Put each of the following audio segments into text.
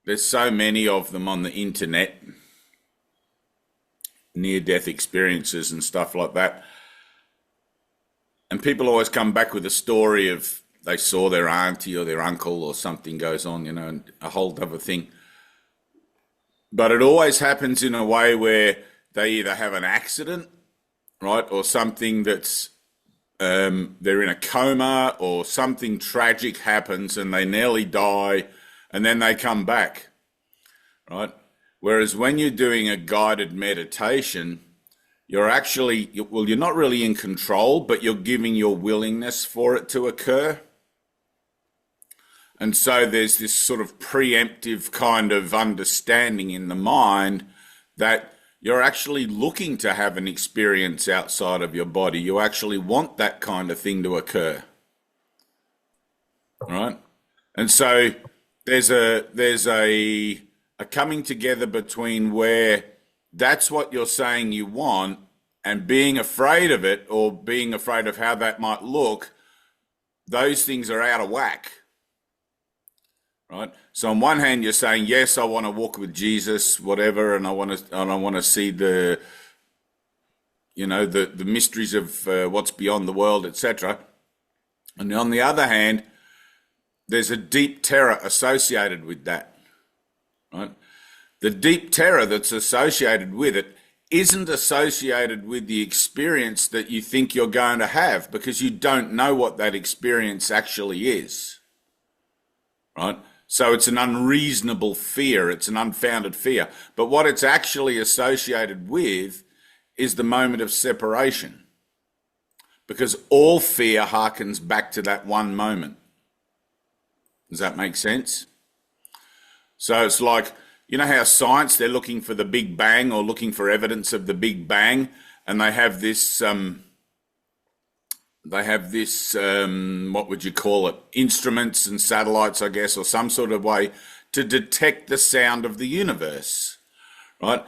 There's so many of them on the internet, near-death experiences and stuff like that. And people always come back with a story of they saw their auntie or their uncle or something goes on, and a whole other thing. But it always happens in a way where they either have an accident, right, or something that's they're in a coma or something tragic happens and they nearly die and then they come back, right? Whereas when you're doing a guided meditation, you're not really in control, but you're giving your willingness for it to occur. And so there's this sort of preemptive kind of understanding in the mind that you're actually looking to have an experience outside of your body. You actually want that kind of thing to occur, right? And so there's a coming together between where that's what you're saying you want and being afraid of it or being afraid of how that might look. Those things are out of whack. Right. So on one hand, you're saying, yes, I want to walk with Jesus, whatever, and I want to see the mysteries of what's beyond the world, etc. And on the other hand, there's a deep terror associated with that. Right. The deep terror that's associated with it isn't associated with the experience that you think you're going to have, because you don't know what that experience actually is. Right. So it's an unreasonable fear, it's an unfounded fear. But what it's actually associated with is the moment of separation. Because all fear harkens back to that one moment. Does that make sense? So it's like, you know how science, they're looking for the Big Bang or looking for evidence of the Big Bang, and they have this what would you call it, instruments and satellites, I guess, or some sort of way to detect the sound of the universe, right?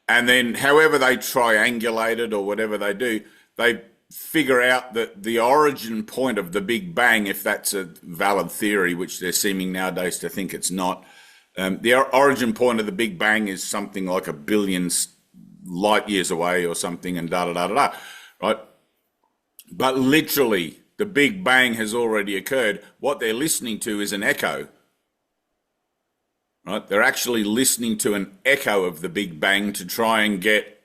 And then however they triangulate it or whatever they do, they figure out that the origin point of the Big Bang, if that's a valid theory, which they're seeming nowadays to think it's not, the origin point of the Big Bang is something like 1 billion light years away or something, and da-da-da-da-da, right? But literally, the Big Bang has already occurred. What they're listening to is an echo, right? They're actually listening to an echo of the Big Bang to try and get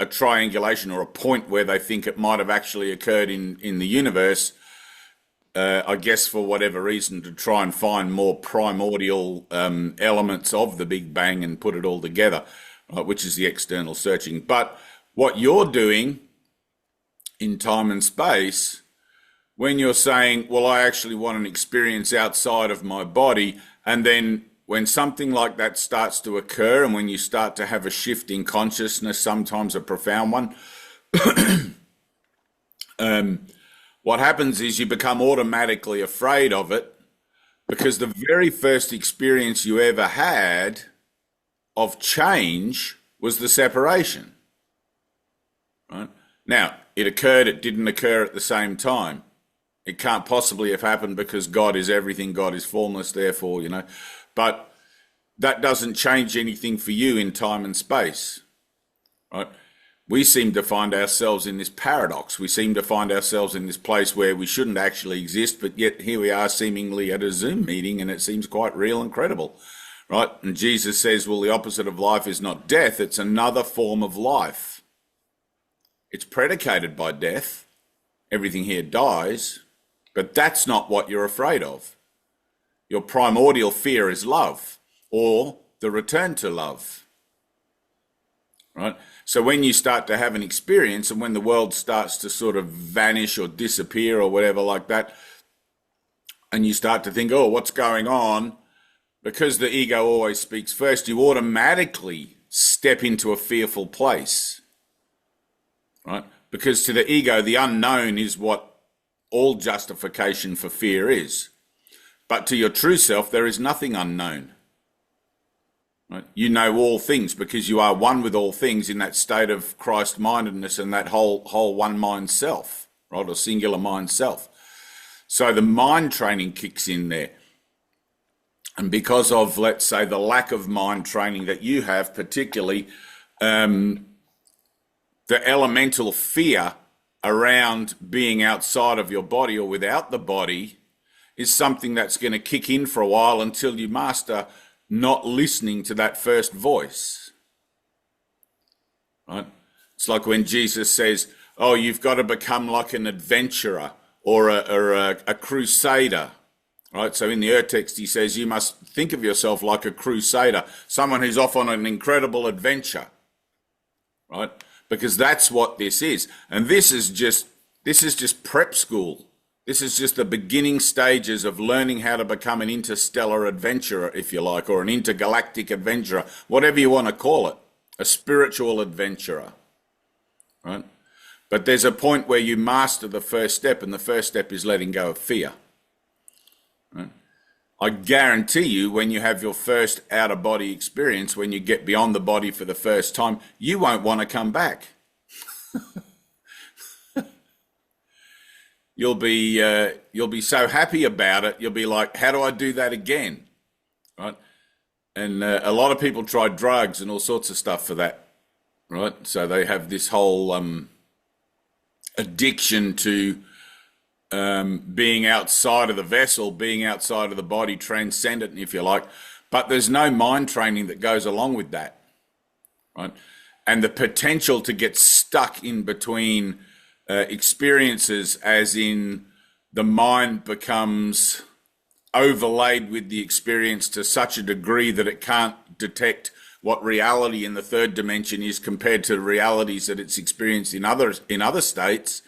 a triangulation or a point where they think it might have actually occurred in the universe, I guess for whatever reason, to try and find more primordial elements of the Big Bang and put it all together, right? Which is the external searching. But what you're doing in time and space, when you're saying, well, I actually want an experience outside of my body, and then when something like that starts to occur and when you start to have a shift in consciousness, sometimes a profound one, what happens is you become automatically afraid of it, because the very first experience you ever had of change was the separation, right? Now, it occurred, it didn't occur at the same time. It can't possibly have happened because God is everything, God is formless, therefore, But that doesn't change anything for you in time and space, right? We seem to find ourselves in this paradox. We seem to find ourselves in this place where we shouldn't actually exist, but yet here we are seemingly at a Zoom meeting, and it seems quite real and credible, right? And Jesus says, well, the opposite of life is not death, it's another form of life. It's predicated by death. Everything here dies, but that's not what you're afraid of. Your primordial fear is love, or the return to love, right? So when you start to have an experience, and when the world starts to sort of vanish or disappear or whatever like that, and you start to think, oh, what's going on? Because the ego always speaks first, you automatically step into a fearful place. Right? Because to the ego, the unknown is what all justification for fear is. But to your true self, there is nothing unknown. Right? You know all things because you are one with all things in that state of Christ-mindedness and that whole one mind self, right? Or singular mind self. So the mind training kicks in there. And because of, let's say, the lack of mind training that you have, particularly the elemental fear around being outside of your body or without the body is something that's going to kick in for a while until you master not listening to that first voice, right? It's like when Jesus says, oh, you've got to become like an adventurer or a crusader, right? So in the text, he says, you must think of yourself like a crusader, someone who's off on an incredible adventure, right? Because that's what this is. And this is just prep school. This is just the beginning stages of learning how to become an interstellar adventurer, if you like, or an intergalactic adventurer, whatever you want to call it, a spiritual adventurer, right? But there's a point where you master the first step, and the first step is letting go of fear, right? I guarantee you, when you have your first out-of-body experience, when you get beyond the body for the first time, you won't want to come back. You'll be so happy about it. You'll be like, how do I do that again? Right? And a lot of people try drugs and all sorts of stuff for that, right? So they have this whole addiction to being outside of the vessel, being outside of the body, transcendent, if you like. But there's no mind training that goes along with that, right? And the potential to get stuck in between experiences, as in the mind becomes overlaid with the experience to such a degree that it can't detect what reality in the third dimension is compared to realities that it's experienced in other states.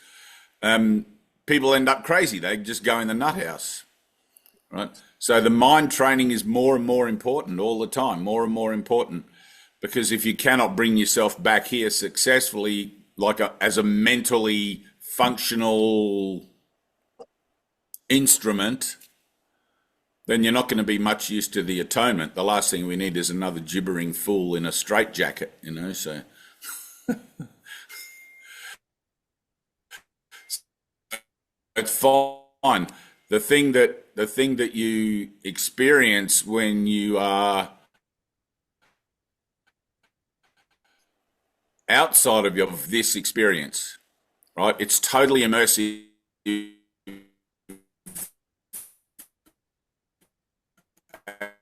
People end up crazy. They just go in the nut house, right? So the mind training is more and more important all the time, more and more important, because if you cannot bring yourself back here successfully, like as a mentally functional instrument, then you're not going to be much use to the atonement. The last thing we need is another gibbering fool in a straitjacket, you know, so. It's fine. The thing that you experience when you are outside of this experience, right? It's totally immersive.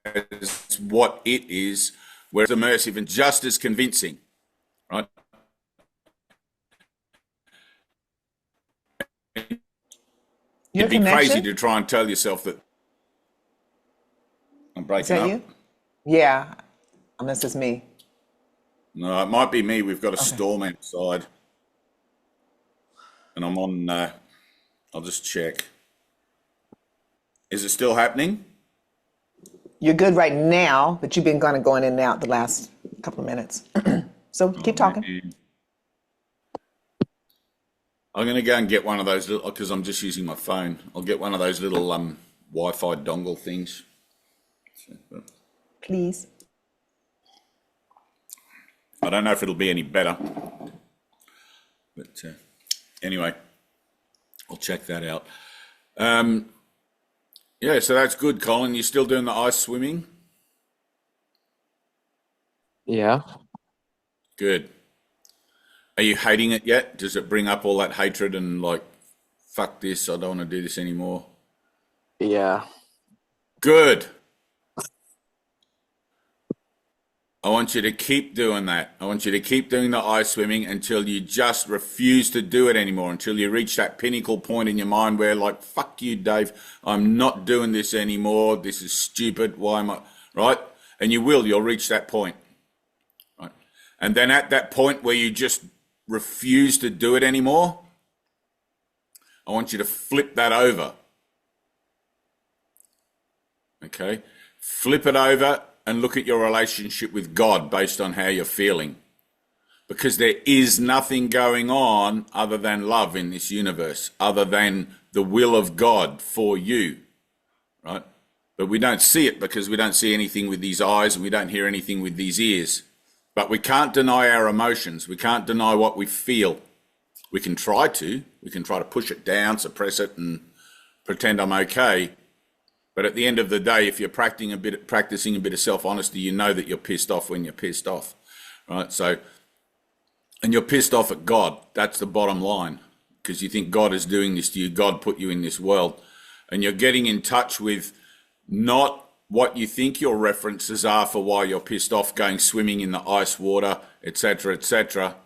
As what it is, where it's immersive and just as convincing, right? Your It'd be crazy connection? to try and tell yourself that I'm Is breaking that up. you? Yeah, unless it's me. No, it might be me. We've got a Okay. storm outside, and I'm on. I'll just check. Is it still happening? You're good right now, but you've been kind of going in and out the last couple of minutes. So Oh, keep talking. maybe. I'm going to go and get one of those little, because I'm just using my phone. I'll get one of those little Wi-Fi dongle things. Please. I don't know if it'll be any better, but anyway, I'll check that out. Yeah, so that's good, Colin. You're still doing the ice swimming? Yeah. Good. Are you hating it yet? Does it bring up all that hatred and like, fuck this, I don't want to do this anymore? Yeah. Good. I want you to keep doing that. I want you to keep doing the ice swimming until you just refuse to do it anymore, until you reach that pinnacle point in your mind where, like, fuck you, Dave, I'm not doing this anymore. This is stupid. Why am I, right? And you'll reach that point, right? And then at that point where you just refuse to do it anymore, I want you to flip that over, okay? Flip it over and look at your relationship with God based on how you're feeling. Because there is nothing going on other than love in this universe, other than the will of God for you, right? But we don't see it because we don't see anything with these eyes and we don't hear anything with these ears. But we can't deny our emotions. We can't deny what we feel. We can try to. We can try to push it down, suppress it, and pretend I'm okay. But at the end of the day, if you're practicing a bit of self-honesty, you know that you're pissed off when you're pissed off, right? So, and you're pissed off at God. That's the bottom line, because you think God is doing this to you. God put you in this world, and you're getting in touch with not what you think your references are for why you're pissed off, going swimming in the ice water, etc.,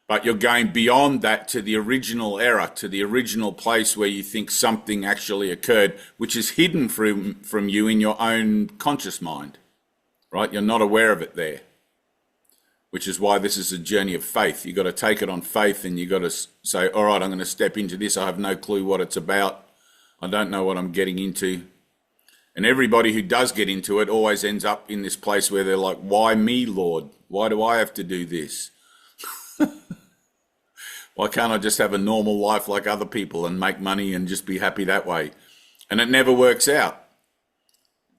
but you're going beyond that to the original error, to the original place where you think something actually occurred, which is hidden from you in your own conscious mind, right? You're not aware of it there, which is why this is a journey of faith. You've got to take it on faith, and you've got to say, all right, I'm going to step into this. I have no clue what it's about. I don't know what I'm getting into. And everybody who does get into it always ends up in this place where they're like, why me, Lord? Why do I have to do this? Why can't I just have a normal life like other people and make money and just be happy that way? And it never works out.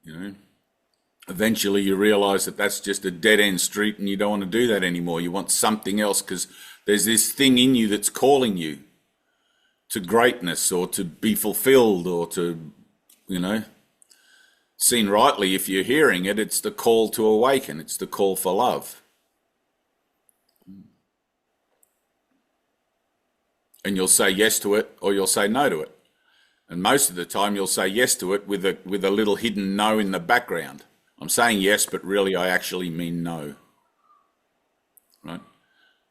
You know, eventually you realize that that's just a dead-end street, and you don't want to do that anymore. You want something else, because there's this thing in you that's calling you to greatness, or to be fulfilled, or to, you know, seen rightly, if you're hearing it, it's the call to awaken. It's the call for love. And you'll say yes to it, or you'll say no to it. And most of the time you'll say yes to it with a little hidden no in the background. I'm saying yes, but really I actually mean no. Right?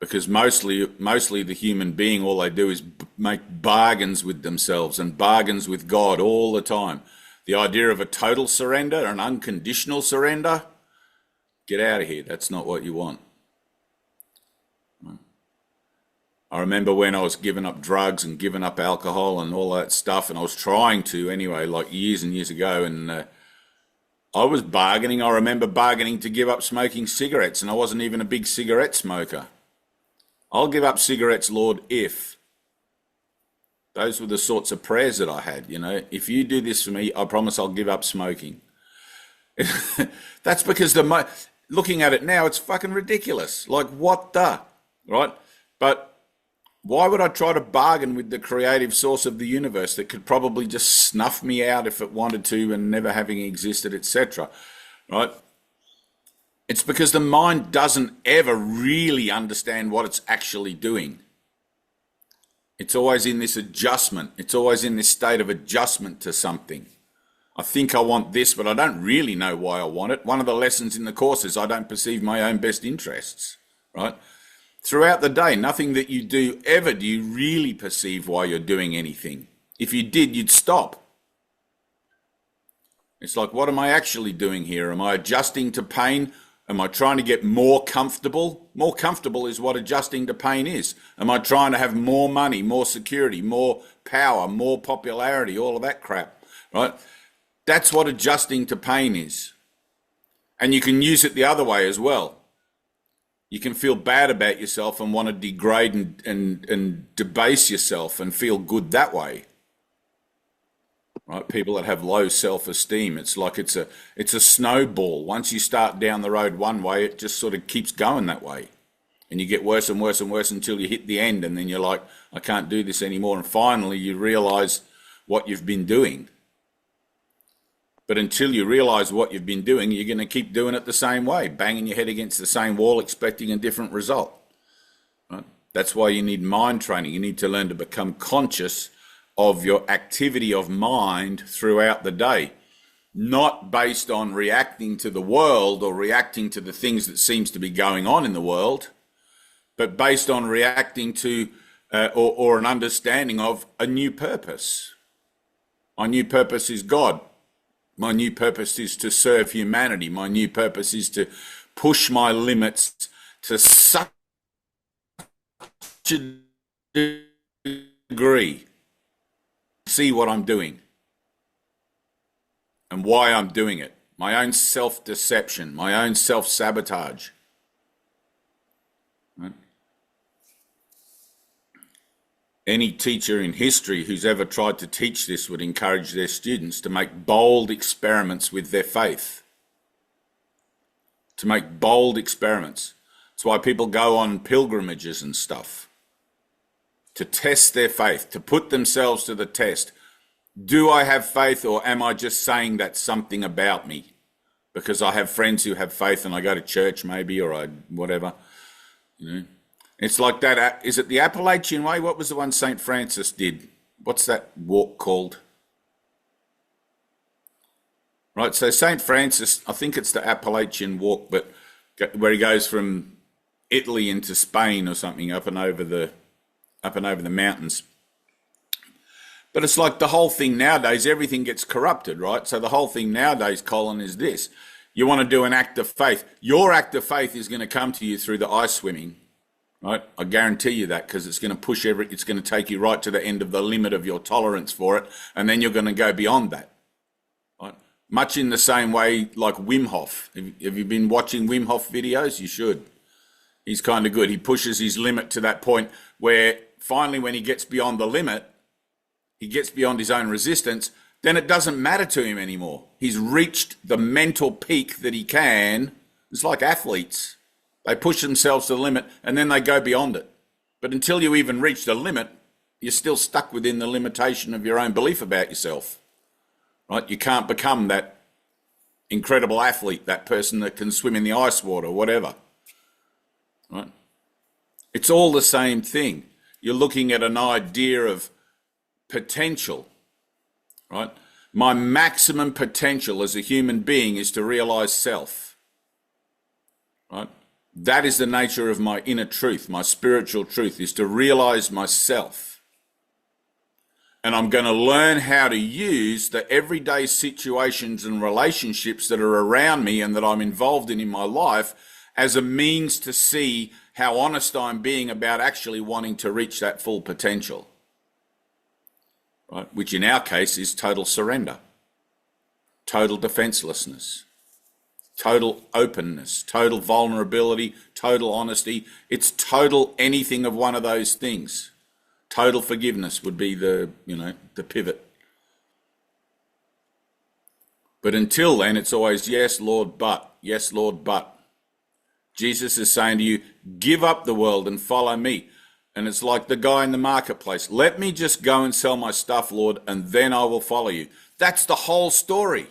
Because mostly the human being, all they do is make bargains with themselves and bargains with God all the time. The idea of a total surrender, an unconditional surrender, get out of here. That's not what you want. Right? I remember when I was giving up drugs and giving up alcohol and all that stuff, and I was trying to anyway, like years and years ago, and I was bargaining. I remember bargaining to give up smoking cigarettes, and I wasn't even a big cigarette smoker. I'll give up cigarettes, Lord, if. Those were the sorts of prayers that I had, you know. If you do this for me, I promise I'll give up smoking. That's because looking at it now, it's fucking ridiculous. Like, what the, right? But why would I try to bargain with the creative source of the universe that could probably just snuff me out if it wanted to, and never having existed, etc., right? It's because the mind doesn't ever really understand what it's actually doing. It's always in this adjustment. It's always in this state of adjustment to something. I think I want this, but I don't really know why I want it. One of the lessons in the course is I don't perceive my own best interests, right? Throughout the day, nothing that you do ever do you really perceive why you're doing anything. If you did, you'd stop. It's like, what am I actually doing here? Am I adjusting to pain? Am I trying to get more comfortable? More comfortable is what adjusting to pain is. Am I trying to have more money, more security, more power, more popularity, all of that crap, right? That's what adjusting to pain is. And you can use it the other way as well. You can feel bad about yourself and want to degrade and debase yourself and feel good that way. Right? People that have low self-esteem, it's like it's a snowball. Once you start down the road one way, it just sort of keeps going that way. And you get worse and worse and worse until you hit the end, and then you're like, I can't do this anymore. And finally you realize what you've been doing. But until you realize what you've been doing, you're going to keep doing it the same way, banging your head against the same wall, expecting a different result. Right? That's why you need mind training. You need to learn to become conscious of your activity of mind throughout the day, not based on reacting to the world or reacting to the things that seems to be going on in the world, but based on reacting to or an understanding of a new purpose. My new purpose is God. My new purpose is to serve humanity. My new purpose is to push my limits to such a degree. See what I'm doing and why I'm doing it. My own self-deception, my own self-sabotage. Right? Any teacher in history who's ever tried to teach this would encourage their students to make bold experiments with their faith. To make bold experiments. That's why people go on pilgrimages and stuff. To test their faith, to put themselves to the test. do I have faith, or am I just saying that's something about me? Because I have friends who have faith and I go to church maybe, or I whatever. You know, it's like that. Is it the Appalachian Way? What was the one St. Francis did? What's that walk called? Right, so St. Francis, I think it's the Appalachian Walk, but where he goes from Italy into Spain or something, up and over the mountains. But it's like the whole thing nowadays, everything gets corrupted, right? So the whole thing nowadays, Colin, is this. You want to do an act of faith. Your act of faith is going to come to you through the ice swimming, right? I guarantee you that, because it's going to it's going to take you right to the end of the limit of your tolerance for it, and then you're going to go beyond that. Much in the same way like Wim Hof. Have you been watching Wim Hof videos? You should. He's kind of good. He pushes his limit to that point where finally when he gets beyond the limit, he gets beyond his own resistance, then it doesn't matter to him anymore. He's reached the mental peak that he can. It's like athletes. They push themselves to the limit and then they go beyond it. But until you even reach the limit, you're still stuck within the limitation of your own belief about yourself. Right? You can't become that incredible athlete, that person that can swim in the ice water, whatever. Right? It's all the same thing. You're looking at an idea of potential, right? My maximum potential as a human being is to realize self, right? That is the nature of my inner truth, my spiritual truth, is to realize myself. And I'm going to learn how to use the everyday situations and relationships that are around me and that I'm involved in my life as a means to see how honest I'm being about actually wanting to reach that full potential, right? Which in our case is total surrender, total defenselessness, total openness, total vulnerability, total honesty. It's total anything of one of those things. Total forgiveness would be the pivot. But until then, it's always, yes, Lord, but. Yes, Lord, but. Jesus is saying to you, give up the world and follow me. And it's like the guy in the marketplace. Let me just go and sell my stuff, Lord, and then I will follow you. That's the whole story.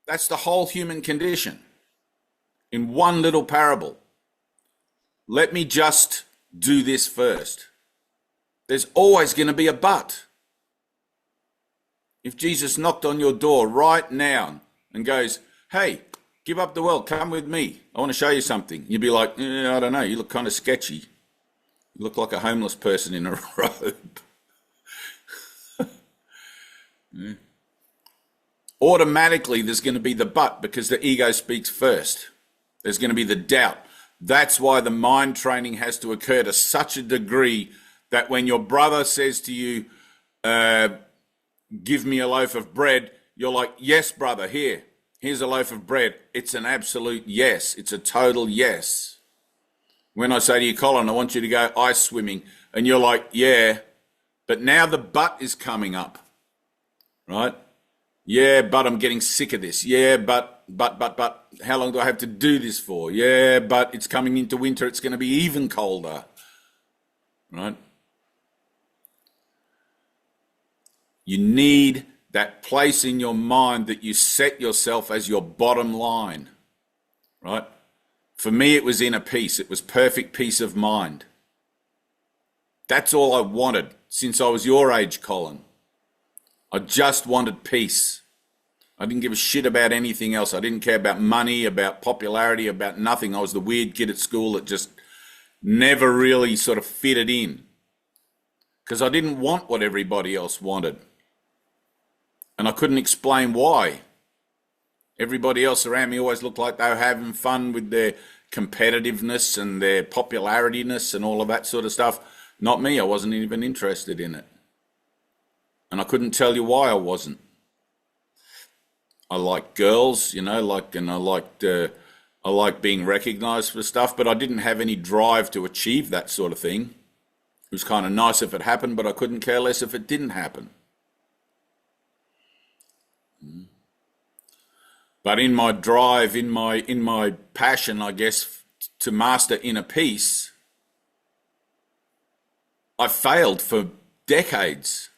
That's the whole human condition. In one little parable. Let me just do this first. There's always going to be a but. If Jesus knocked on your door right now and goes, hey, give up the world, come with me, I want to show you something. You'd be like, I don't know, you look kind of sketchy. You look like a homeless person in a robe. Yeah. Automatically there's going to be the but, because the ego speaks first. There's going to be the doubt. That's why the mind training has to occur to such a degree that when your brother says to you, give me a loaf of bread, you're like, yes, brother, here's a loaf of bread. It's an absolute yes. It's a total yes. When I say to you, Colin, I want you to go ice swimming, and you're like, yeah, but now the but is coming up, right? Yeah, but I'm getting sick of this. Yeah, but, how long do I have to do this for? Yeah, but it's coming into winter. It's going to be even colder, right? You need that place in your mind that you set yourself as your bottom line, right? For me, it was inner peace. It was perfect peace of mind. That's all I wanted since I was your age, Colin. I just wanted peace. I didn't give a shit about anything else. I didn't care about money, about popularity, about nothing. I was the weird kid at school that just never really sort of fitted in because I didn't want what everybody else wanted. And I couldn't explain why. Everybody else around me always looked like they were having fun with their competitiveness and their popularityness and all of that sort of stuff. Not me. I wasn't even interested in it. And I couldn't tell you why I wasn't. I like girls, and I liked being recognized for stuff, but I didn't have any drive to achieve that sort of thing. It was kind of nice if it happened, but I couldn't care less if it didn't happen. But in my drive, in my passion, I guess, to master inner peace, I failed for decades.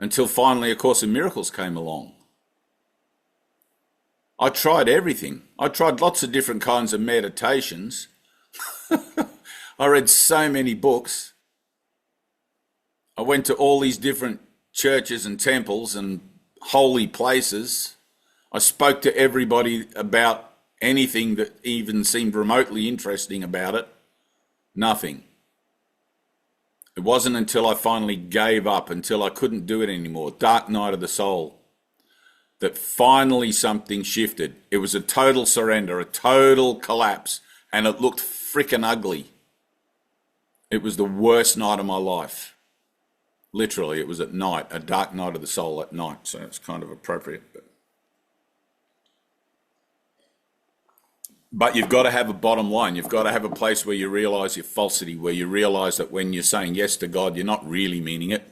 until finally A Course in Miracles came along. I tried everything. I tried lots of different kinds of meditations. I read so many books. I went to all these different churches and temples and holy places. I spoke to everybody about anything that even seemed remotely interesting about it. Nothing. It wasn't until I finally gave up, until I couldn't do it anymore, dark night of the soul, that finally something shifted. It was a total surrender, a total collapse, and it looked freaking ugly. It was the worst night of my life. Literally, it was at night, a dark night of the soul at night, so it's kind of appropriate. But you've got to have a bottom line. You've got to have a place where you realize your falsity, where you realize that when you're saying yes to God, you're not really meaning it.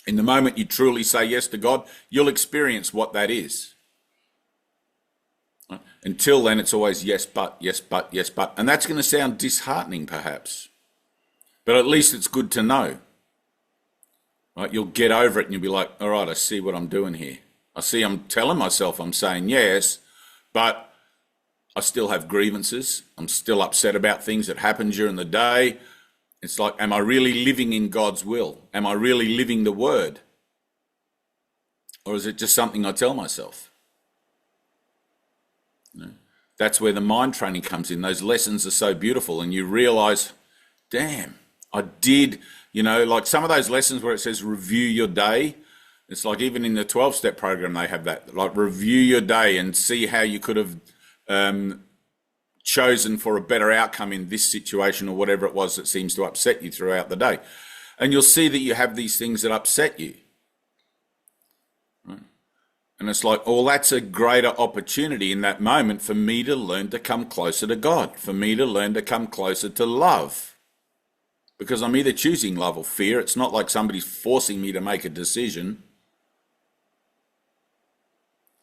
In the moment you truly say yes to God, you'll experience what that is. Until then, it's always yes, but, yes, but, yes, but. And that's going to sound disheartening, perhaps. But at least it's good to know. Right? You'll get over it and you'll be like, all right, I see what I'm doing here. I see I'm telling myself I'm saying yes, but I still have grievances. I'm still upset about things that happen during the day. It's like, am I really living in God's will? Am I really living the word? Or is it just something I tell myself? You know, that's where the mind training comes in. Those lessons are so beautiful, and you realize, damn, I did, like some of those lessons where it says review your day. It's like even in the 12-step program, they have that, like review your day and see how you could have chosen for a better outcome in this situation or whatever it was that seems to upset you throughout the day. And you'll see that you have these things that upset you. Right? And it's like, oh, that's a greater opportunity in that moment for me to learn to come closer to God, for me to learn to come closer to love. Because I'm either choosing love or fear. It's not like somebody's forcing me to make a decision.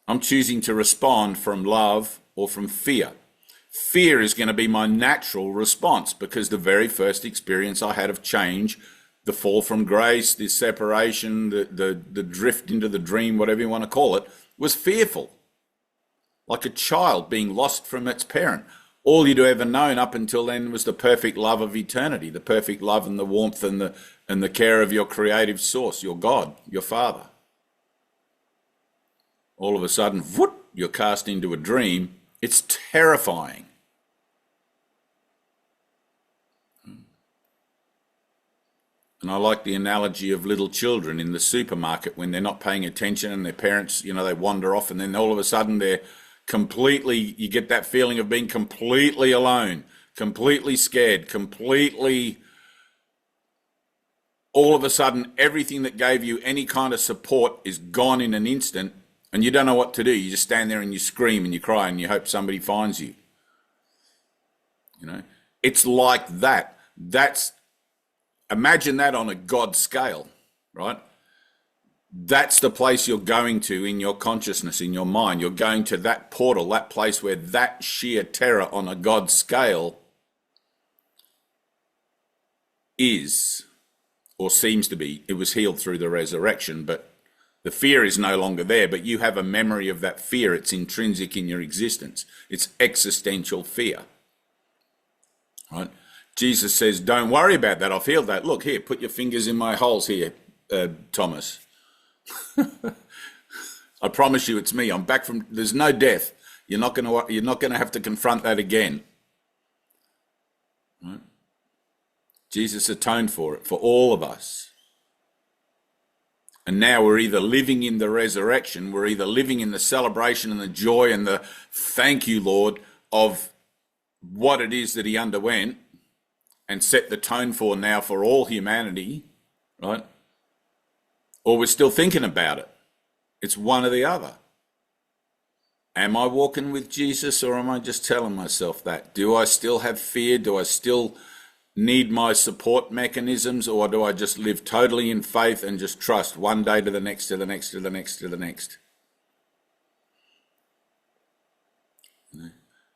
I'm choosing to respond from love or from fear. Fear is going to be my natural response because the very first experience I had of change, the fall from grace, the separation, the drift into the dream, whatever you want to call it, was fearful. Like a child being lost from its parent. All you'd ever known up until then was the perfect love of eternity, the perfect love and the warmth and the care of your creative source, your God, your Father. All of a sudden, whoop, you're cast into a dream. It's terrifying. And I like the analogy of little children in the supermarket when they're not paying attention and their parents, they wander off, and then all of a sudden you get that feeling of being completely alone, completely scared, all of a sudden everything that gave you any kind of support is gone in an instant. And you don't know what to do. You just stand there and you scream and you cry and you hope somebody finds you. It's like that. Imagine that on a God scale, right? That's the place you're going to in your consciousness, in your mind. You're going to that portal, that place where that sheer terror on a God scale is, or seems to be. It was healed through the resurrection, but the fear is no longer there, but you have a memory of that fear. It's intrinsic in your existence. It's existential fear. Right? Jesus says, don't worry about that. I've healed that. Look here, put your fingers in my holes here, Thomas. I promise you it's me. I'm back from, there's no death. You're not going to have to confront that again. Right? Jesus atoned for it, for all of us. And now we're either living in the resurrection, we're either living in the celebration and the joy and the thank you, Lord, of what it is that he underwent and set the tone for now for all humanity, right? Or we're still thinking about it. It's one or the other. Am I walking with Jesus, or am I just telling myself that? Do I still have fear? Do I still need my support mechanisms, or do I just live totally in faith and just trust one day to the next, to the next, to the next, to the next?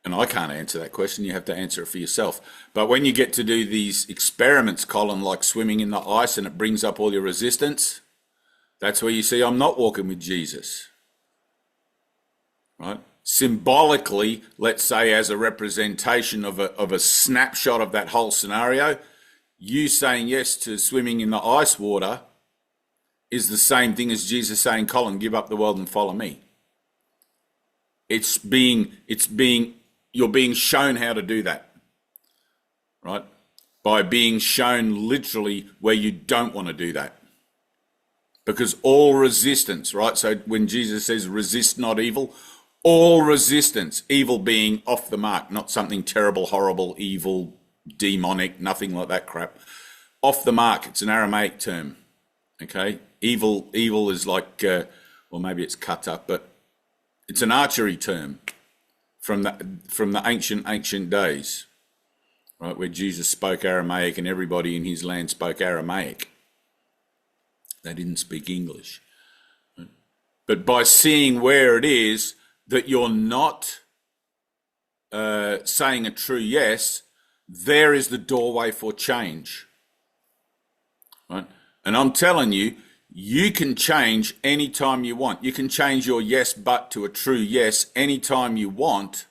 And I can't answer that question. You have to answer it for yourself. But when you get to do these experiments, Colin, like swimming in the ice and it brings up all your resistance, That's where you see I'm not walking with Jesus, right? Symbolically, let's say as a representation of a snapshot of that whole scenario, you saying yes to swimming in the ice water is the same thing as Jesus saying, Colin, give up the world and follow me. You're being shown how to do that, right? By being shown literally where you don't want to do that. Because all resistance, right? So when Jesus says resist not evil, all resistance, evil being off the mark, not something terrible, horrible, evil, demonic, nothing like that crap. Off the mark, it's an Aramaic term, okay? Evil is like, well, maybe it's kata, but it's an archery term from the ancient days, right? Where Jesus spoke Aramaic and everybody in his land spoke Aramaic. They didn't speak English. But by seeing where it is that you're not saying a true yes, there is the doorway for change. Right? And I'm telling you, you can change anytime you want. You can change your yes but to a true yes anytime you want.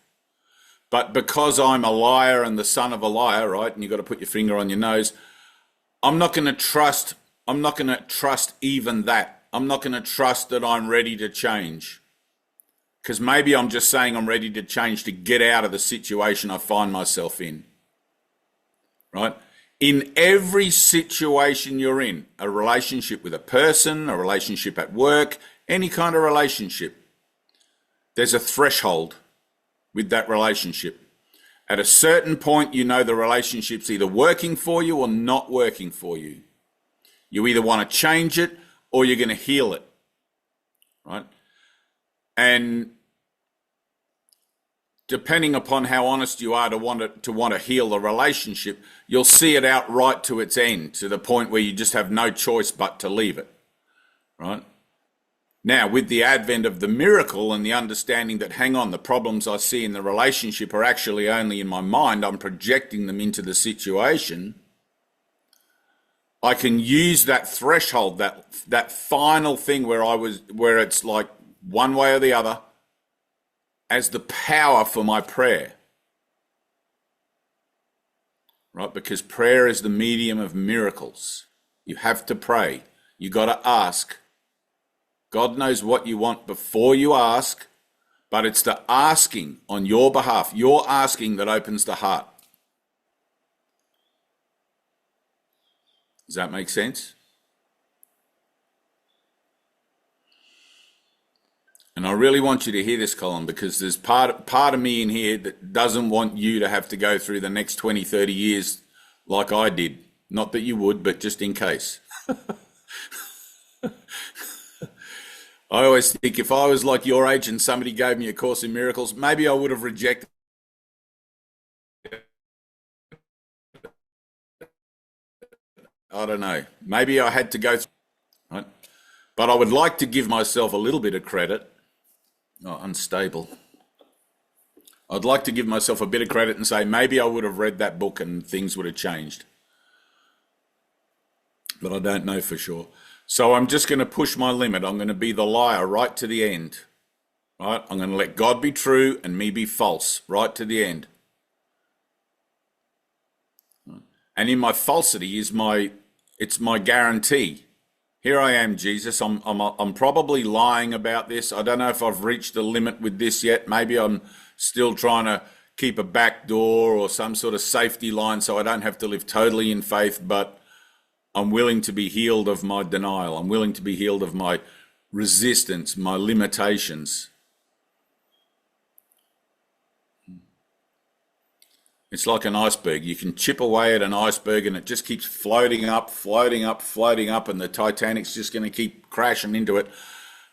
But because I'm a liar and the son of a liar, right, and you've got to put your finger on your nose, I'm not going to trust even that. I'm not going to trust that I'm ready to change. Because maybe I'm just saying I'm ready to change to get out of the situation I find myself in. Right? In every situation you're in, a relationship with a person, a relationship at work, any kind of relationship, there's a threshold with that relationship. At a certain point, you know the relationship's either working for you or not working for you. You either want to change it or you're going to heal it, right? And depending upon how honest you are to want to heal the relationship, you'll see it out right to its end, to the point where you just have no choice but to leave it, right? Now, with the advent of the miracle and the understanding that, hang on, the problems I see in the relationship are actually only in my mind, I'm projecting them into the situation, I can use that threshold, that final thing where it's like one way or the other, as the power for my prayer. Right? Because prayer is the medium of miracles. You have to pray. You got to ask. God knows what you want before you ask, but it's the asking on your behalf, your asking, that opens the heart. Does that make sense? And I really want you to hear this, Colin, because there's part of me in here that doesn't want you to have to go through the next 20, 30 years like I did. Not that you would, but just in case. I always think if I was like your age and somebody gave me A Course in Miracles, maybe I would have rejected it. I don't know. Maybe I had to go through, right? But I would like to give myself a little bit of credit. Oh, unstable. I'd like to give myself a bit of credit and say maybe I would have read that book and things would have changed. But I don't know for sure. So I'm just going to push my limit. I'm going to be the liar right to the end. Right? I'm going to let God be true and me be false right to the end. And in my falsity it's my guarantee. Here I am, Jesus. I'm probably lying about this. I don't know if I've reached the limit with this yet. Maybe I'm still trying to keep a back door or some sort of safety line so I don't have to live totally in faith, but I'm willing to be healed of my denial. I'm willing to be healed of my resistance, my limitations. It's like an iceberg. You can chip away at an iceberg and it just keeps floating up, floating up, floating up, and the Titanic's just going to keep crashing into it,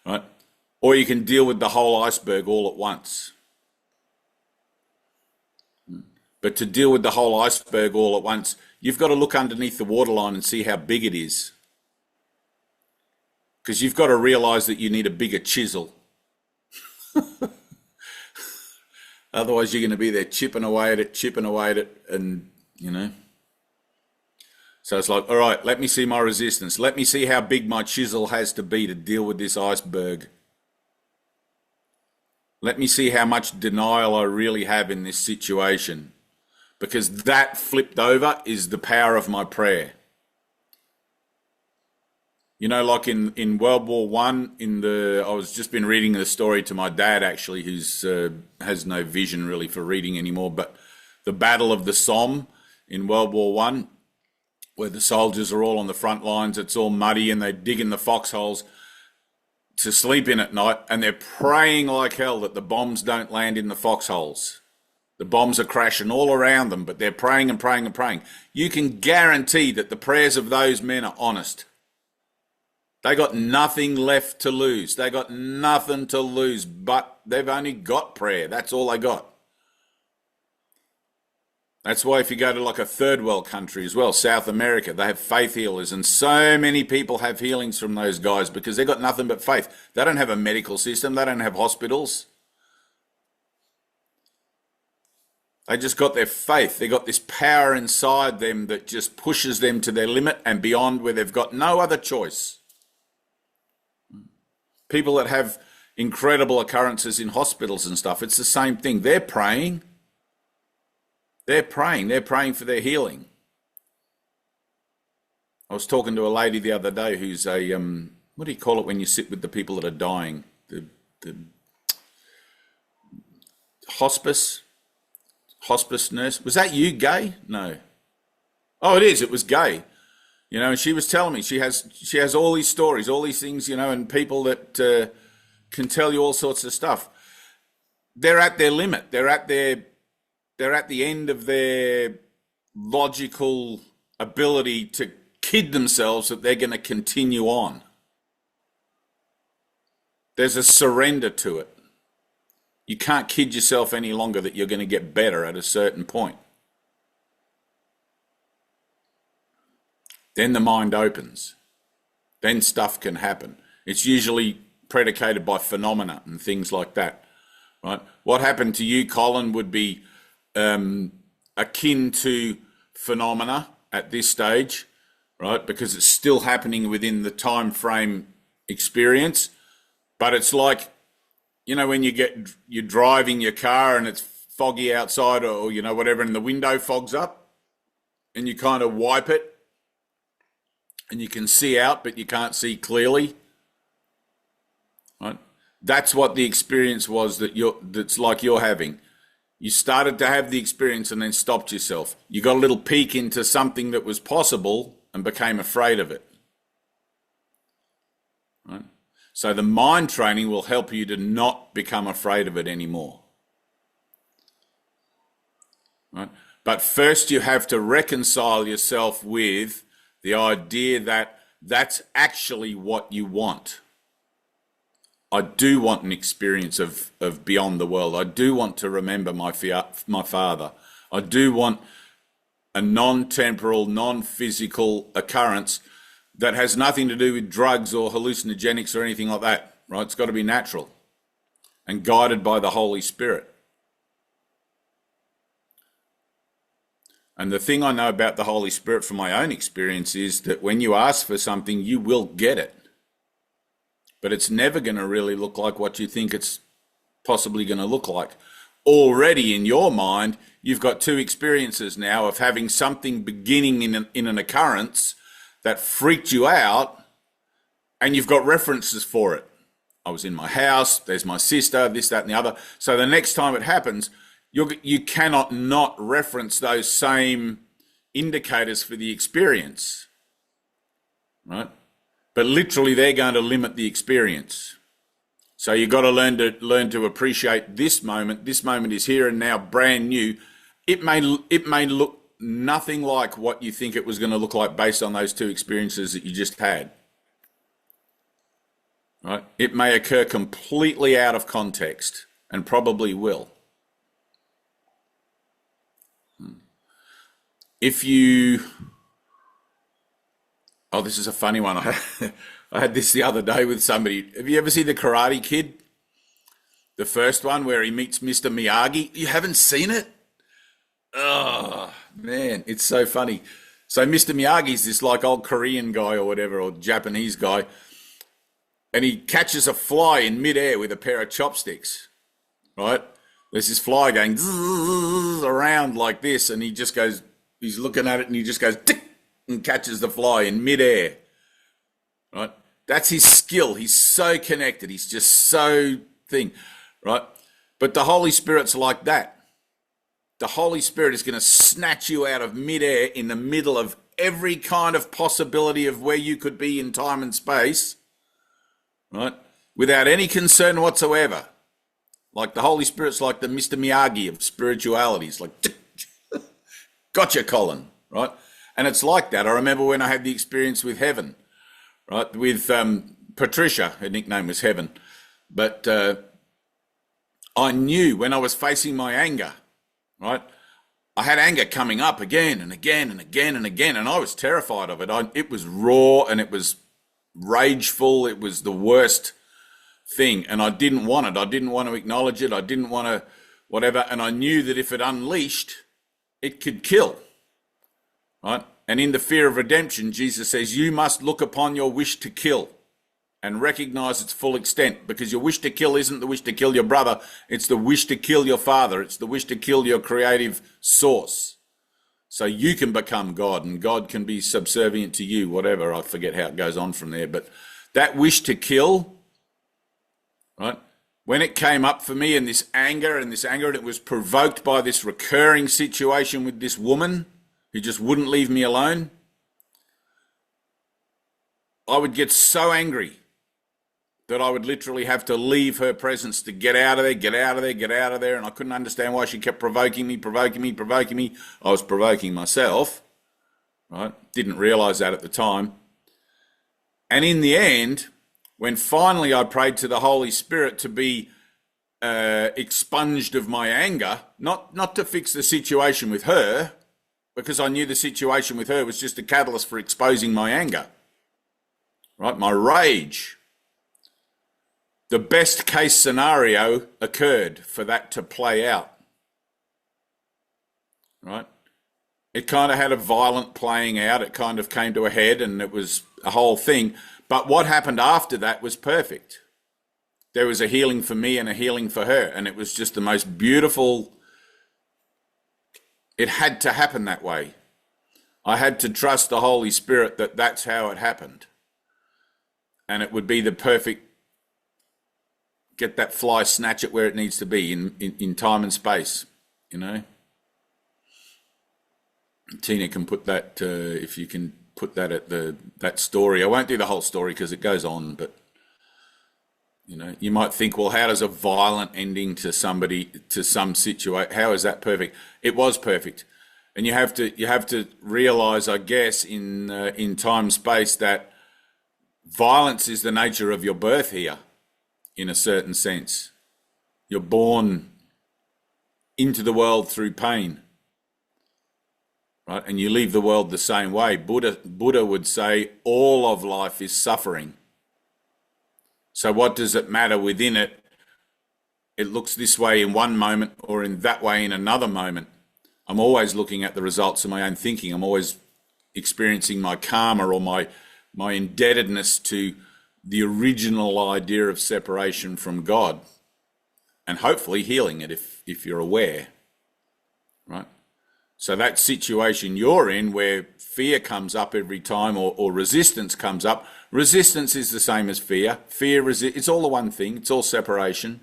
right? Or you can deal with the whole iceberg all at once. But to deal with the whole iceberg all at once, you've got to look underneath the waterline and see how big it is. Because you've got to realize that you need a bigger chisel. Otherwise, you're going to be there chipping away at it, and, you know. So it's like, all right, let me see my resistance. Let me see how big my chisel has to be to deal with this iceberg. Let me see how much denial I really have in this situation. Because that flipped over is the power of my prayer. You know, like in World War One, I was just been reading the story to my dad actually, who's has no vision really for reading anymore. But the Battle of the Somme in World War One, where the soldiers are all on the front lines, it's all muddy, and they dig in the foxholes to sleep in at night, and they're praying like hell that the bombs don't land in the foxholes. The bombs are crashing all around them, but they're praying and praying and praying. You can guarantee that the prayers of those men are honest. They got nothing left to lose. They got nothing to lose, but they've only got prayer. That's all they got. That's why if you go to like a third world country as well, South America, they have faith healers, and so many people have healings from those guys because they've got nothing but faith. They don't have a medical system. They don't have hospitals. They just got their faith. They got this power inside them that just pushes them to their limit and beyond, where they've got no other choice. People that have incredible occurrences in hospitals and stuff, it's the same thing. They're praying. They're praying. They're praying for their healing. I was talking to a lady the other day who's a, what do you call it when you sit with the people that are dying? The hospice nurse. Was that you, Gay? No. Oh, it is. It was Gay. You know, and she was telling me she has all these stories, all these things, you know, and people that can tell you all sorts of stuff. They're at their limit. They're at the end of their logical ability to kid themselves that they're going to continue on. There's a surrender to it. You can't kid yourself any longer that you're going to get better at a certain point. Then the mind opens. Then stuff can happen. It's usually predicated by phenomena and things like that, right? What happened to you, Colin, would be akin to phenomena at this stage, right? Because it's still happening within the time frame experience. But it's like, you know, when you're driving your car and it's foggy outside, or you know, whatever, and the window fogs up and you kind of wipe it and you can see out, but you can't see clearly, right? That's what the experience was that's like you're having. You started to have the experience and then stopped yourself. You got a little peek into something that was possible and became afraid of it, right? So the mind training will help you to not become afraid of it anymore, right? But first you have to reconcile yourself with the idea that that's actually what you want. I do want an experience of beyond the world. I do want to remember my father. I do want a non-temporal, non-physical occurrence that has nothing to do with drugs or hallucinogenics or anything like that, right? It's got to be natural and guided by the Holy Spirit. And the thing I know about the Holy Spirit from my own experience is that when you ask for something, you will get it. But it's never going to really look like what you think it's possibly going to look like. Already in your mind, you've got two experiences now of having something beginning in an occurrence that freaked you out, and you've got references for it. I was in my house, there's my sister, this, that, and the other. So the next time it happens, you cannot not reference those same indicators for the experience, right? But literally they're going to limit the experience. So you've got to learn to appreciate this moment. This moment is here and now, brand new. It may look nothing like what you think it was going to look like based on those two experiences that you just had, right? It may occur completely out of context and probably will. If you, oh, this is a funny one. I had this the other day with somebody. Have you ever seen The Karate Kid? The first one where he meets Mr. Miyagi. You haven't seen it? Oh, man, it's so funny. So Mr. Miyagi's this like old Korean guy or whatever, or Japanese guy, and he catches a fly in midair with a pair of chopsticks, right? There's this fly going around like this, and he just goes, he's looking at it and he just goes, tick, and catches the fly in midair, right? That's his skill. He's so connected. He's just so thing, right? But the Holy Spirit's like that. The Holy Spirit is going to snatch you out of midair in the middle of every kind of possibility of where you could be in time and space, right? Without any concern whatsoever. Like the Holy Spirit's like the Mr. Miyagi of spirituality. It's like, gotcha, Colin, right? And it's like that. I remember when I had the experience with Heaven, right? With Patricia, her nickname was Heaven. But I knew when I was facing my anger, right? I had anger coming up again and again and again and again, and I was terrified of it. It was raw and it was rageful. It was the worst thing, and I didn't want it. I didn't want to acknowledge it. I didn't want to whatever, and I knew that if it unleashed, it could kill, right? And in the fear of redemption, Jesus says, you must look upon your wish to kill and recognize its full extent, because your wish to kill isn't the wish to kill your brother. It's the wish to kill your father. It's the wish to kill your creative source. So you can become God, and God can be subservient to you, whatever. I forget how it goes on from there. But that wish to kill, right? When it came up for me in this anger, and it was provoked by this recurring situation with this woman who just wouldn't leave me alone, I would get so angry that I would literally have to leave her presence to get out of there, get out of there, get out of there. And I couldn't understand why she kept provoking me. I was provoking myself, right? Didn't realize that at the time. And in the end, when finally I prayed to the Holy Spirit to be expunged of my anger, not to fix the situation with her, because I knew the situation with her was just a catalyst for exposing my anger, right? My rage. The best case scenario occurred for that to play out, right? It kind of had a violent playing out. It kind of came to a head and it was a whole thing. But what happened after that was perfect. There was a healing for me and a healing for her. And it was just the most beautiful. It had to happen that way. I had to trust the Holy Spirit that that's how it happened. And it would be the perfect, get that fly, snatch it where it needs to be in time and space, you know. Tina can put that, if you can put that at that story. I won't do the whole story because it goes on, but you know, you might think, well, how does a violent ending to some situation, how is that perfect? It was perfect. And you have to realize, I guess, in time space, that violence is the nature of your birth here. In a certain sense, you're born into the world through pain, right? And you leave the world the same way. Buddha would say all of life is suffering. So what does it matter within it? It looks this way in one moment or in that way in another moment. I'm always looking at the results of my own thinking. I'm always experiencing my karma or my indebtedness to the original idea of separation from God, and hopefully healing it if you're aware, right? So that situation you're in where fear comes up every time or resistance comes up, resistance is the same as fear. It's all the one thing. It's all separation,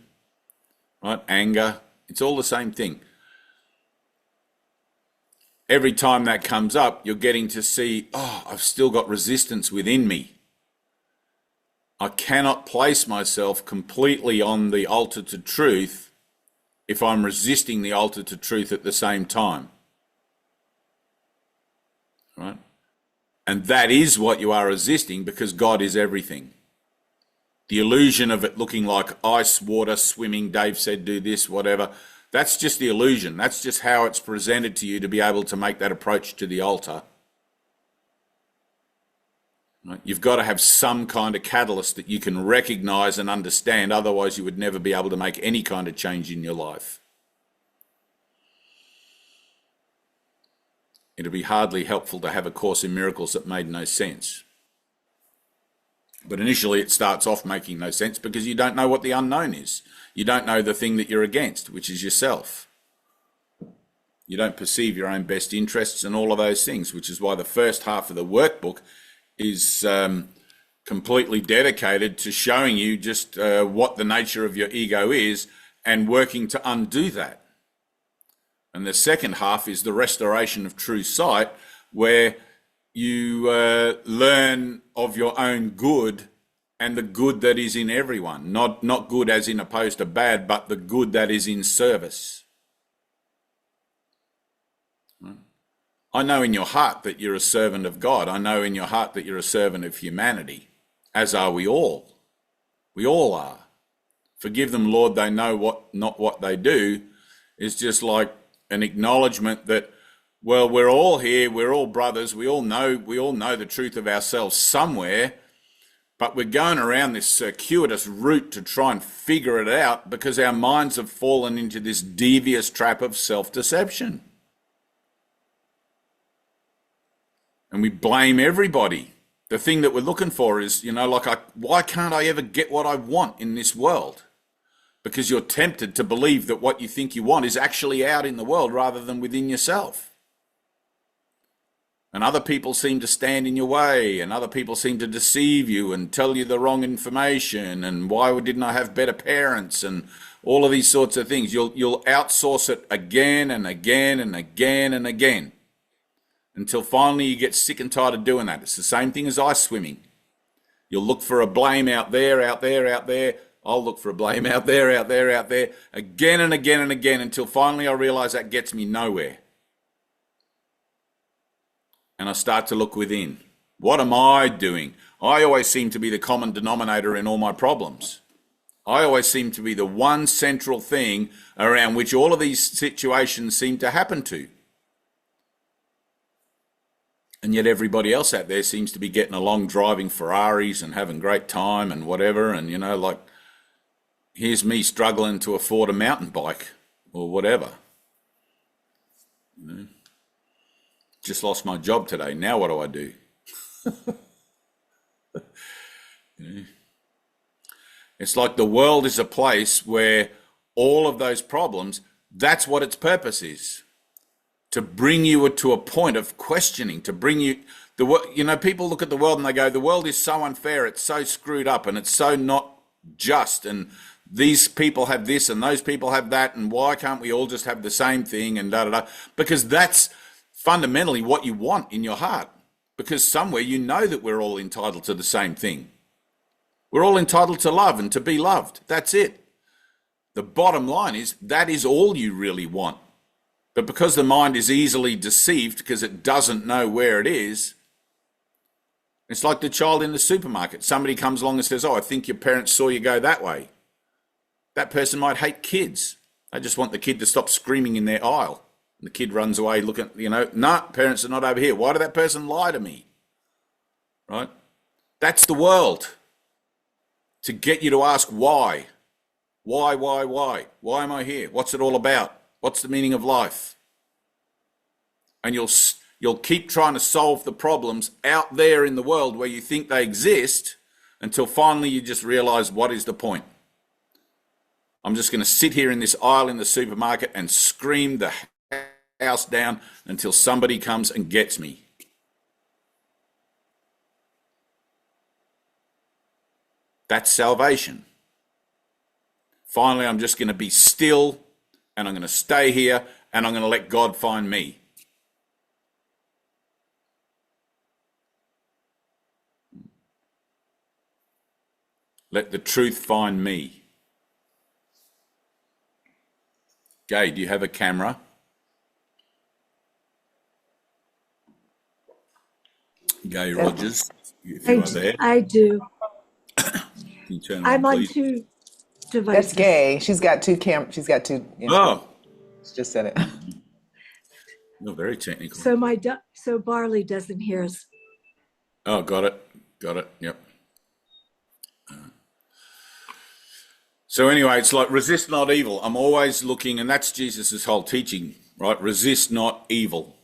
right? Anger, it's all the same thing. Every time that comes up, you're getting to see, oh, I've still got resistance within me. I cannot place myself completely on the altar to truth if I'm resisting the altar to truth at the same time, right? And that is what you are resisting, because God is everything. The illusion of it looking like ice, water, swimming, Dave said do this, whatever, that's just the illusion. That's just how it's presented to you to be able to make that approach to the altar. Right? You've got to have some kind of catalyst that you can recognize and understand. Otherwise, you would never be able to make any kind of change in your life. it'd be hardly helpful to have a Course in Miracles that made no sense. But initially it starts off making no sense because you don't know what the unknown is. You don't know the thing that you're against, which is yourself. You don't perceive your own best interests and all of those things, which is why the first half of the workbook is completely dedicated to showing you just what the nature of your ego is and working to undo that. And the second half is the restoration of true sight, where you learn of your own good and the good that is in everyone. Not good as in opposed to bad, but the good that is in service. I know in your heart that you're a servant of God. I know in your heart that you're a servant of humanity, as are we all. We all are. Forgive them, Lord, they know not what they do, is just like an acknowledgement that, well, we're all here, we're all brothers, we all know the truth of ourselves somewhere, but we're going around this circuitous route to try and figure it out because our minds have fallen into this devious trap of self-deception. And we blame everybody. The thing that we're looking for is, why can't I ever get what I want in this world? Because you're tempted to believe that what you think you want is actually out in the world rather than within yourself. And other people seem to stand in your way, and other people seem to deceive you and tell you the wrong information, and why didn't I have better parents, and all of these sorts of things. You'll outsource it again and again and again and again, until finally you get sick and tired of doing that. It's the same thing as ice swimming. You'll look for a blame out there, out there, out there. I'll look for a blame out there, out there, out there, again and again and again, until finally I realize that gets me nowhere. And I start to look within. What am I doing? I always seem to be the common denominator in all my problems. I always seem to be the one central thing around which all of these situations seem to happen to. And yet everybody else out there seems to be getting along, driving Ferraris and having great time and whatever. And, here's me struggling to afford a mountain bike or whatever. Just lost my job today. Now what do I do? It's like the world is a place where all of those problems, that's what its purpose is. To bring you to a point of questioning, to bring you, people look at the world and they go, the world is so unfair, it's so screwed up and it's so not just, and these people have this and those people have that, and why can't we all just have the same thing, and da-da-da. Because that's fundamentally what you want in your heart, because somewhere you know that we're all entitled to the same thing. We're all entitled to love and to be loved. That's it. The bottom line is that is all you really want. But because the mind is easily deceived because it doesn't know where it is, it's like the child in the supermarket. Somebody comes along and says, I think your parents saw you go that way. That person might hate kids. They just want the kid to stop screaming in their aisle. And the kid runs away looking, no, parents are not over here. Why did that person lie to me? Right? That's the world. To get you to ask why. Why? Why am I here? What's it all about? What's the meaning of life? And you'll keep trying to solve the problems out there in the world where you think they exist, until finally you just realize, what is the point? I'm just going to sit here in this aisle in the supermarket and scream the house down until somebody comes and gets me. That's salvation. Finally, I'm just going to be still, and I'm going to stay here, and I'm going to let God find me. Let the truth find me. Gay, do you have a camera? Gay Rogers, if you are there. I do. Can you turn I'm on, on please? two devices. That's gay. She's got two. Oh, She just said it. you're very technical. So Barley doesn't hear us. Oh, got it. Yep. So anyway, it's like resist not evil. I'm always looking, and that's Jesus's whole teaching, right? Resist not evil.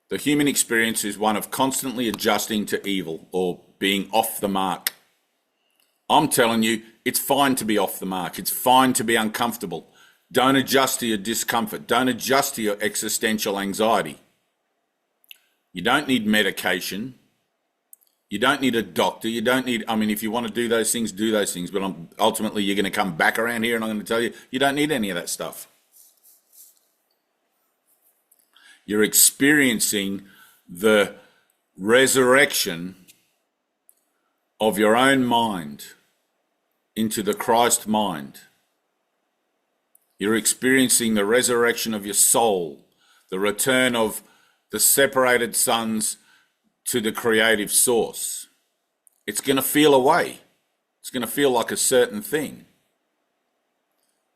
The human experience is one of constantly adjusting to evil or being off the mark. I'm telling you, it's fine to be off the mark. It's fine to be uncomfortable. Don't adjust to your discomfort. Don't adjust to your existential anxiety. You don't need medication. You don't need a doctor. You don't need, if you want to do those things, do those things. But ultimately, you're going to come back around here and I'm going to tell you, you don't need any of that stuff. You're experiencing the resurrection of your own mind into the Christ mind. You're experiencing the resurrection of your soul, the return of the separated sons to the creative source. It's going to feel a way. It's going to feel like a certain thing.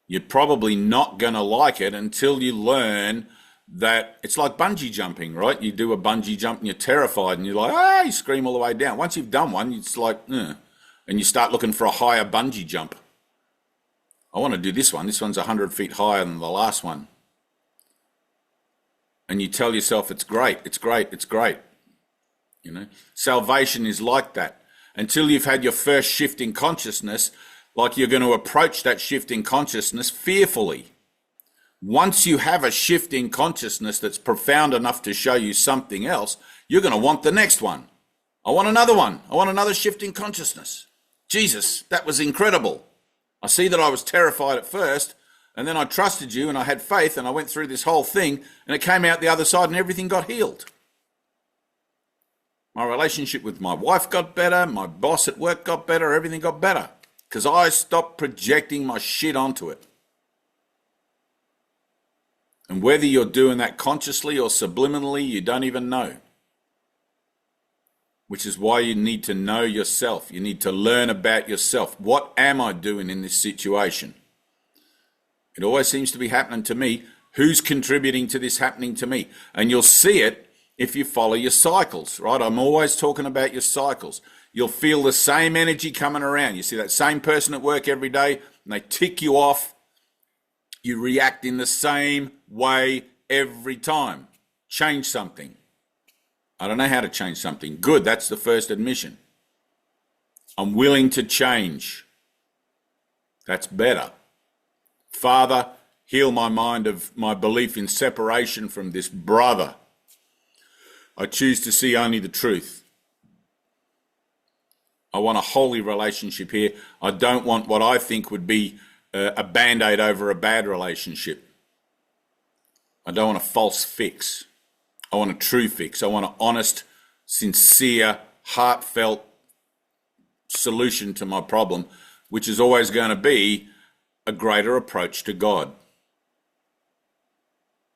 You're probably not going to like it until you learn that it's like bungee jumping, right? You do a bungee jump and you're terrified and you're like, you scream all the way down. Once you've done one, it's like, and you start looking for a higher bungee jump. I want to do this one. This one's 100 feet higher than the last one. And you tell yourself, it's great, it's great, it's great. Salvation is like that. Until you've had your first shift in consciousness, like you're going to approach that shift in consciousness fearfully. Once you have a shift in consciousness that's profound enough to show you something else, you're going to want the next one. I want another one. I want another shift in consciousness. Jesus, that was incredible. I see that I was terrified at first, and then I trusted you and I had faith and I went through this whole thing and it came out the other side and everything got healed. My relationship with my wife got better, my boss at work got better, everything got better because I stopped projecting my shit onto it. And whether you're doing that consciously or subliminally, you don't even know. Which is why you need to know yourself. You need to learn about yourself. What am I doing in this situation? It always seems to be happening to me. Who's contributing to this happening to me? And you'll see it if you follow your cycles, right? I'm always talking about your cycles. You'll feel the same energy coming around. You see that same person at work every day and they tick you off. You react in the same way every time. Change something. I don't know how to change something. Good, that's the first admission. I'm willing to change. That's better. Father, heal my mind of my belief in separation from this brother. I choose to see only the truth. I want a holy relationship here. I don't want what I think would be a band-aid over a bad relationship. I don't want a false fix. I want a true fix. I want an honest, sincere, heartfelt solution to my problem, which is always going to be a greater approach to God.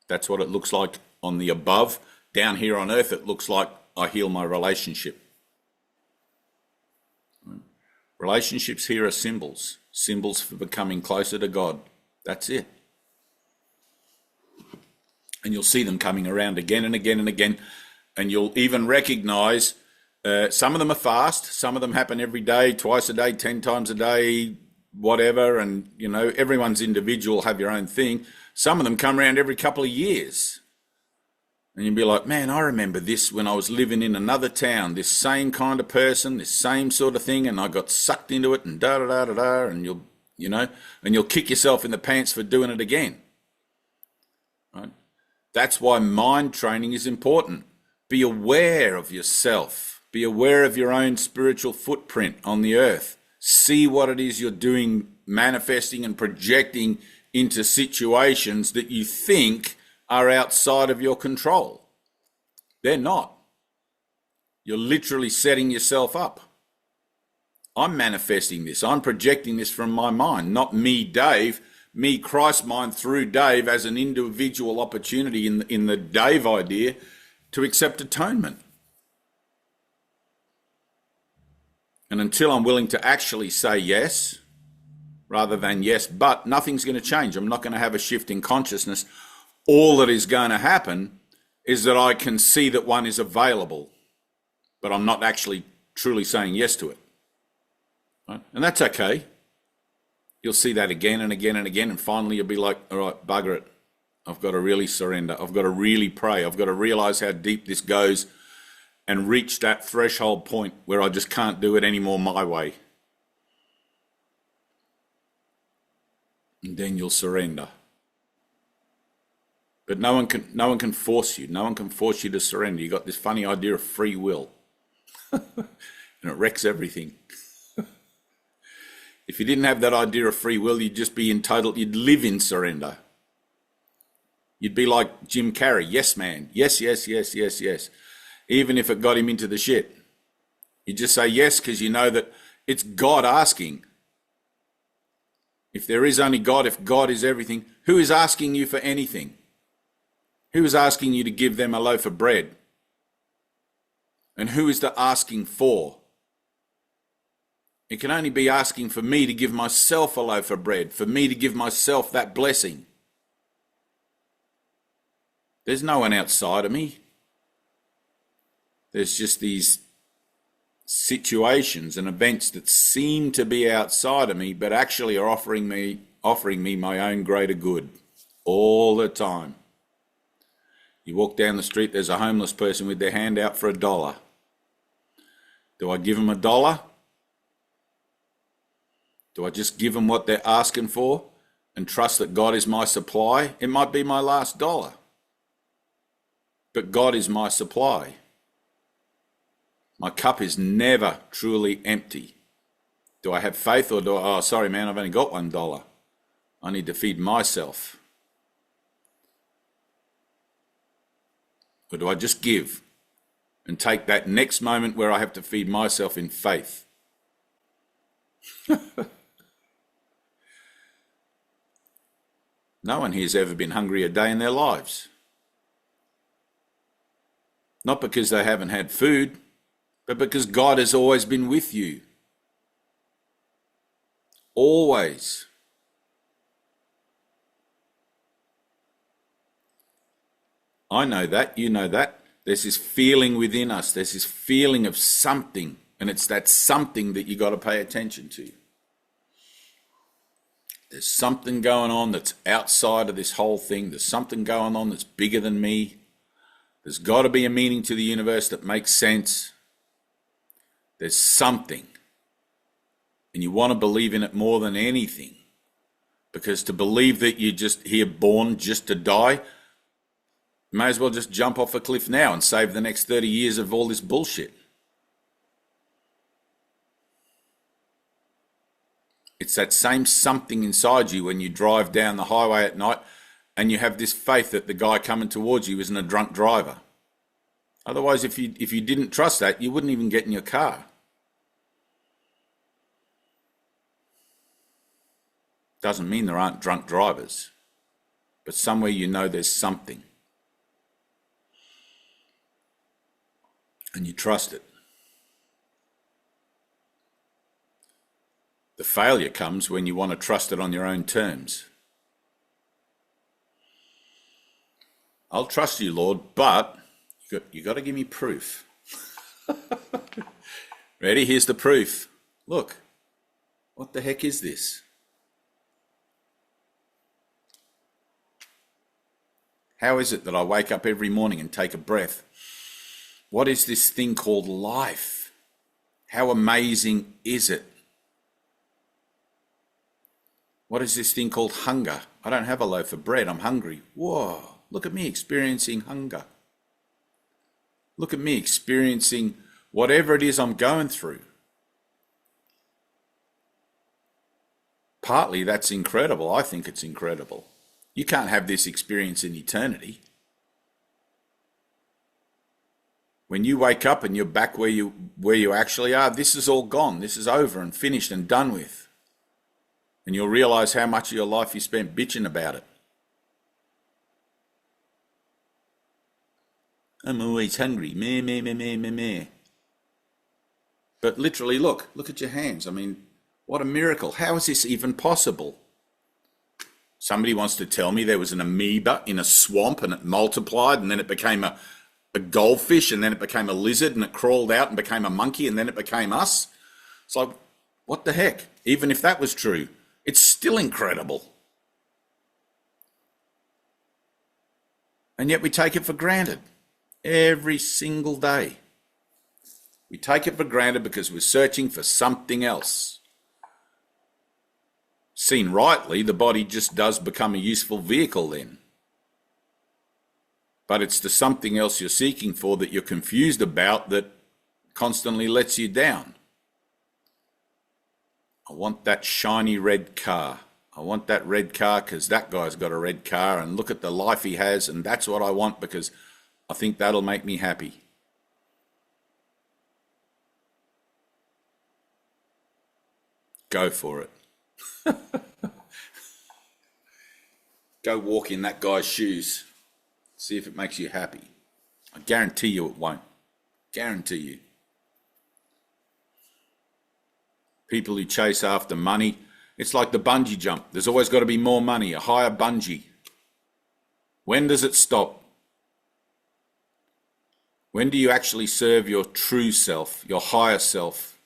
That's what it looks like on the above. Down here on earth, it looks like I heal my relationship. Relationships here are symbols. Symbols for becoming closer to God. That's it. And you'll see them coming around again and again and again. And you'll even recognize some of them are fast. Some of them happen every day, twice a day, 10 times a day, whatever. And, everyone's individual, have your own thing. Some of them come around every couple of years. And you'll be like, man, I remember this when I was living in another town, this same kind of person, this same sort of thing, and I got sucked into it and da-da-da-da-da, and you'll kick yourself in the pants for doing it again. Right? That's why mind training is important. Be aware of yourself. Be aware of your own spiritual footprint on the earth. See what it is you're doing, manifesting and projecting into situations that you think are outside of your control. They're not. You're literally setting yourself up. I'm manifesting this. I'm projecting this from my mind, not me, Dave, me, Christ mind through Dave as an individual opportunity in the Dave idea to accept atonement. And until I'm willing to actually say yes, rather than yes, but nothing's going to change. I'm not going to have a shift in consciousness. All that is going to happen is that I can see that one is available, but I'm not actually truly saying yes to it. Right? And that's okay. You'll see that again and again and again, and finally you'll be like, all right, bugger it. I've got to really surrender. I've got to really pray. I've got to realize how deep this goes and reach that threshold point where I just can't do it anymore my way. And then you'll surrender. But no one can force you. No one can force you to surrender. You got this funny idea of free will. And it wrecks everything. If you didn't have that idea of free will, you'd just be entitled, you'd live in surrender. You'd be like Jim Carrey, yes man, yes, yes, yes, yes, yes. Even if it got him into the shit. You just say yes because you know that it's God asking. If there is only God, if God is everything, who is asking you for anything? Who is asking you to give them a loaf of bread? And who is the asking for? It can only be asking for me to give myself a loaf of bread, for me to give myself that blessing. There's no one outside of me. There's just these situations and events that seem to be outside of me, but actually are offering me my own greater good all the time. You walk down the street, there's a homeless person with their hand out for $1. Do I give them $1? Do I just give them what they're asking for and trust that God is my supply? It might be my last dollar, but God is my supply. My cup is never truly empty. Do I have faith or oh, sorry man, I've only got $1. I need to feed myself. Or do I just give and take that next moment where I have to feed myself in faith? No one here's ever been hungry a day in their lives. Not because they haven't had food, but because God has always been with you. Always. I know that, you know that. There's this feeling within us. There's this feeling of something, and it's that something that you got to pay attention to. There's something going on that's outside of this whole thing. There's something going on that's bigger than me. There's got to be a meaning to the universe that makes sense. There's something. And you want to believe in it more than anything. Because to believe that you're just here born just to die, you may as well just jump off a cliff now and save the next 30 years of all this bullshit. It's that same something inside you when you drive down the highway at night and you have this faith that the guy coming towards you isn't a drunk driver. Otherwise, if you didn't trust that, you wouldn't even get in your car. Doesn't mean there aren't drunk drivers, but somewhere you know there's something. And you trust it. The failure comes when you want to trust it on your own terms. I'll trust you, Lord, but you got to give me proof. Ready? Here's the proof. Look, what the heck is this? How is it that I wake up every morning and take a breath? What is this thing called life? How amazing is it? What is this thing called hunger? I don't have a loaf of bread. I'm hungry. Whoa, look at me experiencing hunger. Look at me experiencing whatever it is I'm going through. Partly that's incredible. I think it's incredible. You can't have this experience in eternity. When you wake up and you're back where you actually are, this is all gone. This is over and finished and done with. And you'll realize how much of your life you spent bitching about it. I'm always hungry. Meh, meh, meh, meh, meh, meh. But literally, look at your hands. I mean, what a miracle. How is this even possible? Somebody wants to tell me there was an amoeba in a swamp and it multiplied and then it became a goldfish and then it became a lizard and it crawled out and became a monkey and then it became us. It's like, what the heck? Even if that was true, it's still incredible. And yet we take it for granted every single day. We take it for granted because we're searching for something else. Seen rightly, the body just does become a useful vehicle then. But it's the something else you're seeking for that you're confused about that constantly lets you down. I want that shiny red car. I want that red car because that guy's got a red car and look at the life he has, and that's what I want because I think that'll make me happy. Go for it. Go walk in that guy's shoes. See if it makes you happy. I guarantee you it won't. Guarantee you. People who chase after money, it's like the bungee jump. There's always got to be more money, a higher bungee. When does it stop? When do you actually serve your true self, your higher self?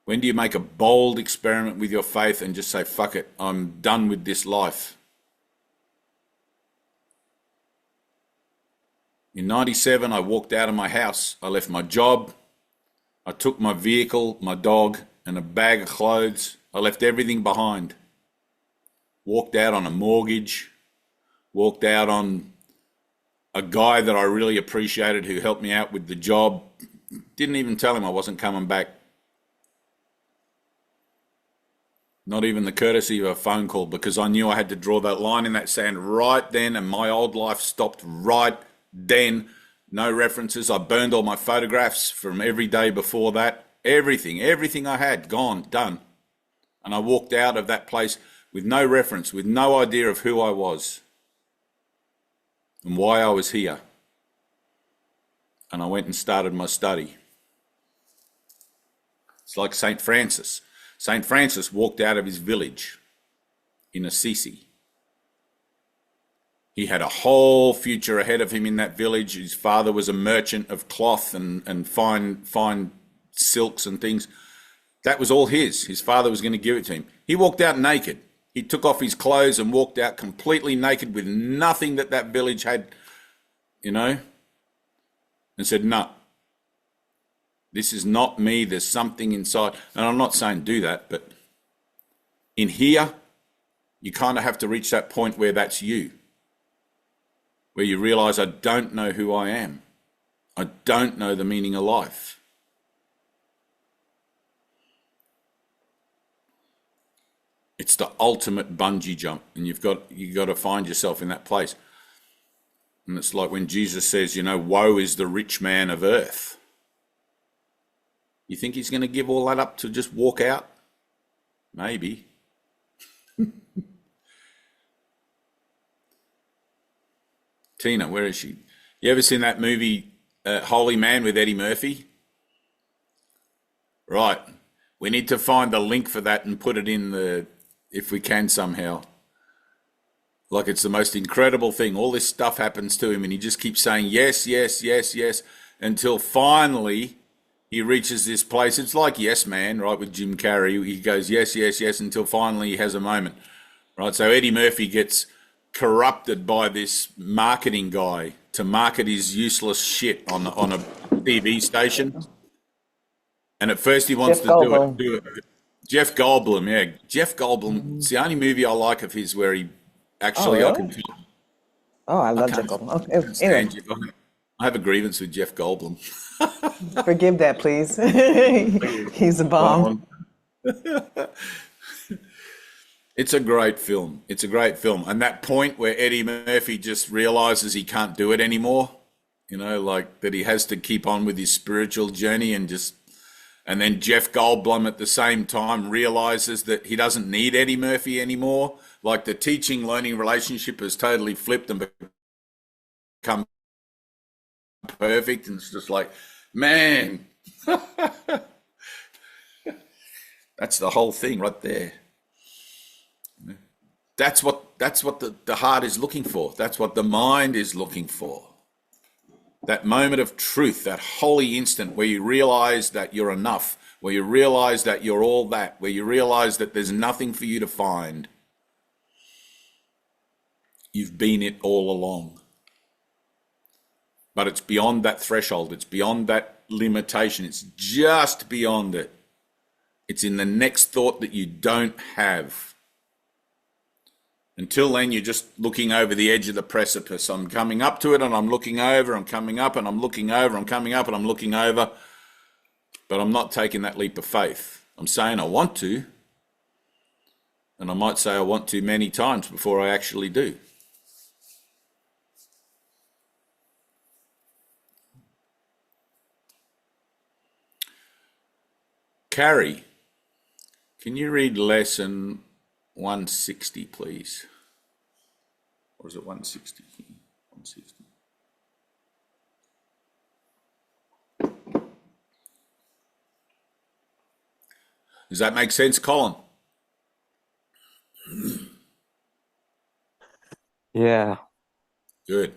When do you make a bold experiment with your faith and just say, fuck it, I'm done with this life? In 97, I walked out of my house. I left my job. I took my vehicle, my dog, and a bag of clothes. I left everything behind. Walked out on a mortgage. Walked out on a guy that I really appreciated who helped me out with the job. Didn't even tell him I wasn't coming back. Not even the courtesy of a phone call, because I knew I had to draw that line in that sand right then, and my old life stopped right then. No references. I burned all my photographs from every day before that. Everything I had, gone, done. And I walked out of that place with no reference, with no idea of who I was and why I was here. And I went and started my study. It's like St. Francis. St. Francis walked out of his village in Assisi. He had a whole future ahead of him in that village. His father was a merchant of cloth and fine silks and things. That was all his. His father was going to give it to him. He walked out naked. He took off his clothes and walked out completely naked with nothing that village had, and said, no, this is not me. There's something inside. And I'm not saying do that, but in here, you kind of have to reach that point where that's you, where you realize I don't know who I am. I don't know the meaning of life. It's the ultimate bungee jump, and you've got to find yourself in that place. And it's like when Jesus says, woe is the rich man of earth. You think he's going to give all that up to just walk out? Maybe. Tina, where is she? You ever seen that movie, Holy Man, with Eddie Murphy? Right. We need to find the link for that and put it in if we can somehow. Like, it's the most incredible thing. All this stuff happens to him and he just keeps saying yes, yes, yes, yes, until finally he reaches this place. It's like Yes Man, right, with Jim Carrey. He goes yes, yes, yes, until finally he has a moment, right? So Eddie Murphy gets corrupted by this marketing guy to market his useless shit on a TV station. And at first he wants Jeff to Goldblum. do it. Jeff Goldblum, yeah. Jeff Goldblum, it's the only movie I like of his where he actually, Oh, I really? can Oh, I love I Jeff can't Goldblum. Okay, anyway, stand Jeff. I have a grievance with Jeff Goldblum. forgive that, please. He's a bomb. It's a great film. It's a great film. And that point where Eddie Murphy just realizes he can't do it anymore, like that he has to keep on with his spiritual journey and then Jeff Goldblum at the same time realizes that he doesn't need Eddie Murphy anymore. Like the teaching-learning relationship has totally flipped and become perfect. And it's just like, man, that's the whole thing right there. That's what the heart is looking for. That's what the mind is looking for. That moment of truth, that holy instant where you realize that you're enough, where you realize that you're all that, where you realize that there's nothing for you to find. you've been it all along. But it's beyond that threshold. It's beyond that limitation. It's just beyond it. It's in the next thought that you don't have. Until then, you're just looking over the edge of the precipice. I'm coming up to it and I'm looking over. I'm coming up and I'm looking over. I'm coming up and I'm looking over. But I'm not taking that leap of faith. I'm saying I want to. And I might say I want to many times before I actually do. Carrie, can you read lesson 160, please? Or is it 160? 160. Does that make sense, Colin? Yeah. Good.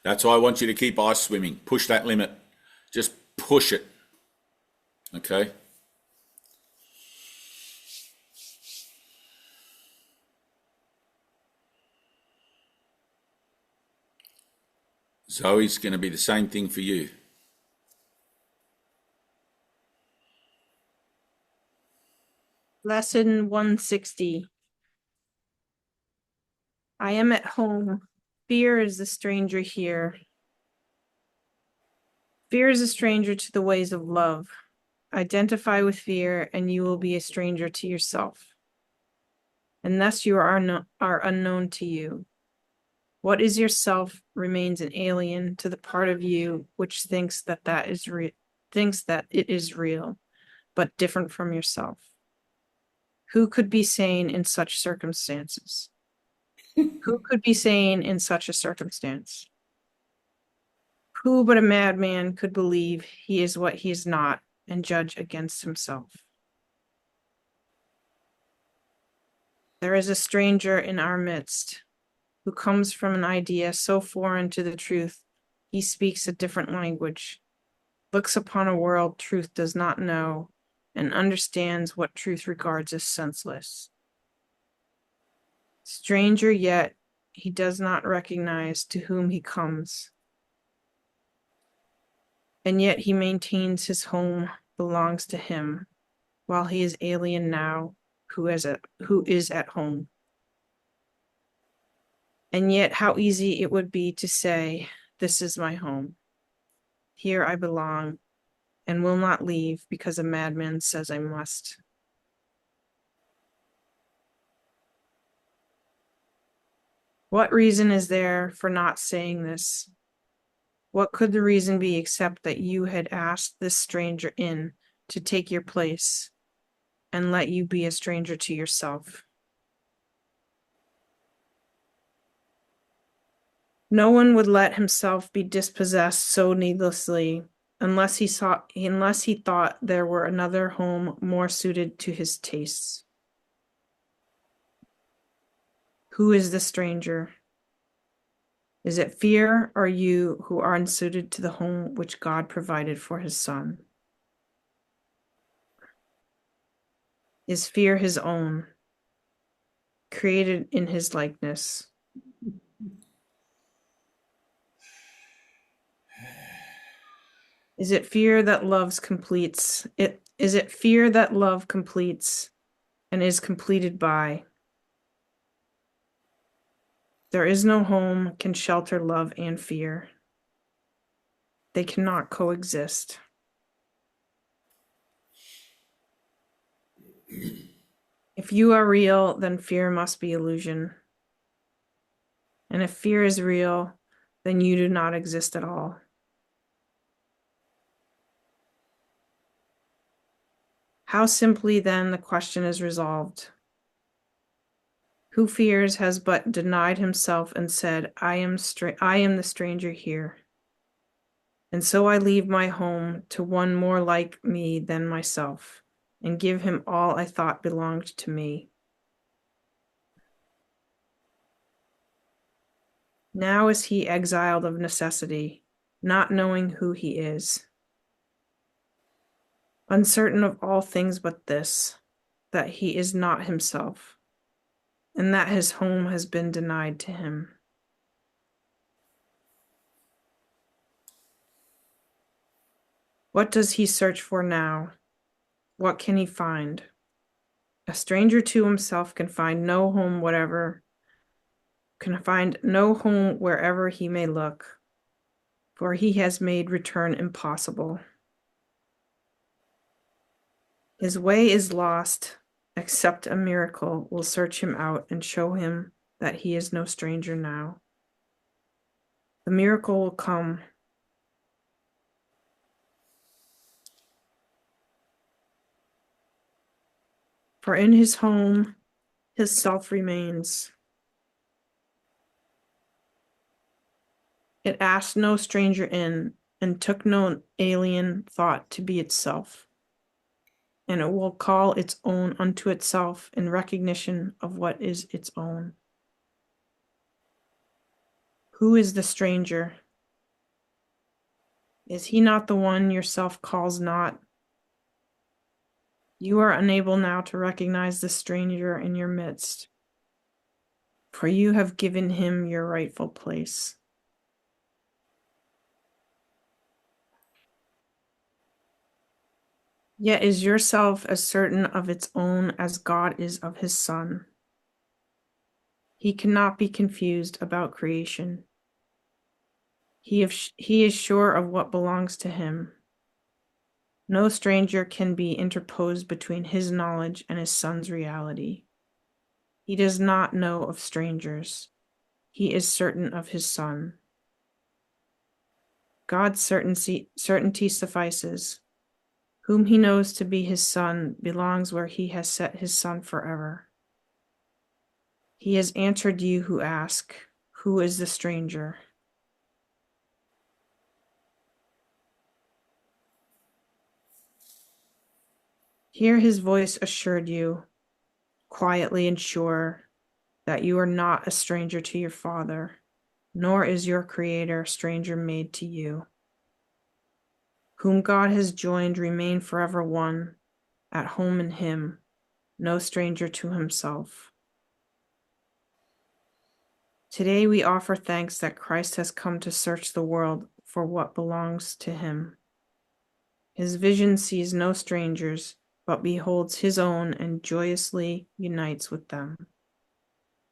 That's why I want you to keep ice swimming. Push that limit. Just push it. Okay? Zoe's going to be the same thing for you. Lesson 160. I am at home. Fear is the stranger here. Fear is a stranger to the ways of love. Identify with fear, and you will be a stranger to yourself. And thus you are unknown to you. What is yourself remains an alien to the part of you which thinks that it is real, but different from yourself. Who could be sane in such circumstances? Who could be sane in such a circumstance? Who but a madman could believe he is what he is not and judge against himself? There is a stranger in our midst who comes from an idea so foreign to the truth, he speaks a different language, looks upon a world truth does not know, and understands what truth regards as senseless. Stranger yet, he does not recognize to whom he comes. And yet he maintains his home belongs to him, while he is alien now, who is at home. And yet how easy it would be to say, this is my home. Here I belong, and will not leave because a madman says I must. What reason is there for not saying this? What could the reason be except that you had asked this stranger in to take your place and let you be a stranger to yourself? No one would let himself be dispossessed so needlessly unless he thought there were another home more suited to his tastes. Who is the stranger? Is it fear or you who are unsuited to the home which God provided for his son? Is fear his own, created in his likeness? Is it fear that love completes? Is it fear that love completes and is completed by? There is no home can shelter love and fear. They cannot coexist. If you are real, then fear must be illusion. And if fear is real, then you do not exist at all. How simply then the question is resolved. Who fears has but denied himself and said, I am the stranger here. And so I leave my home to one more like me than myself, and give him all I thought belonged to me. Now is he exiled of necessity, not knowing who he is, uncertain of all things but this, that he is not himself, and that his home has been denied to him. What does he search for now? What can he find? A stranger to himself can find no home wherever he may look, for he has made return impossible. His way is lost, except a miracle will search him out and show him that he is no stranger now. The miracle will come. For in his home, his self remains. It asked no stranger in and took no alien thought to be itself. And it will call its own unto itself in recognition of what is its own. Who is the stranger? Is he not the one yourself calls not? You are unable now to recognize the stranger in your midst, for you have given him your rightful place. Yet is yourself as certain of its own as God is of his Son. He cannot be confused about creation. He is sure of what belongs to him. No stranger can be interposed between his knowledge and his Son's reality. He does not know of strangers. He is certain of his Son. God's certainty suffices. Whom he knows to be his Son belongs where he has set his Son forever. He has answered you who ask, who is the stranger? Here his voice assured you, quietly and sure, that you are not a stranger to your Father, nor is your Creator a stranger made to you. Whom God has joined remain forever one, at home in him, no stranger to himself. Today we offer thanks that Christ has come to search the world for what belongs to him. His vision sees no strangers, but beholds his own and joyously unites with them.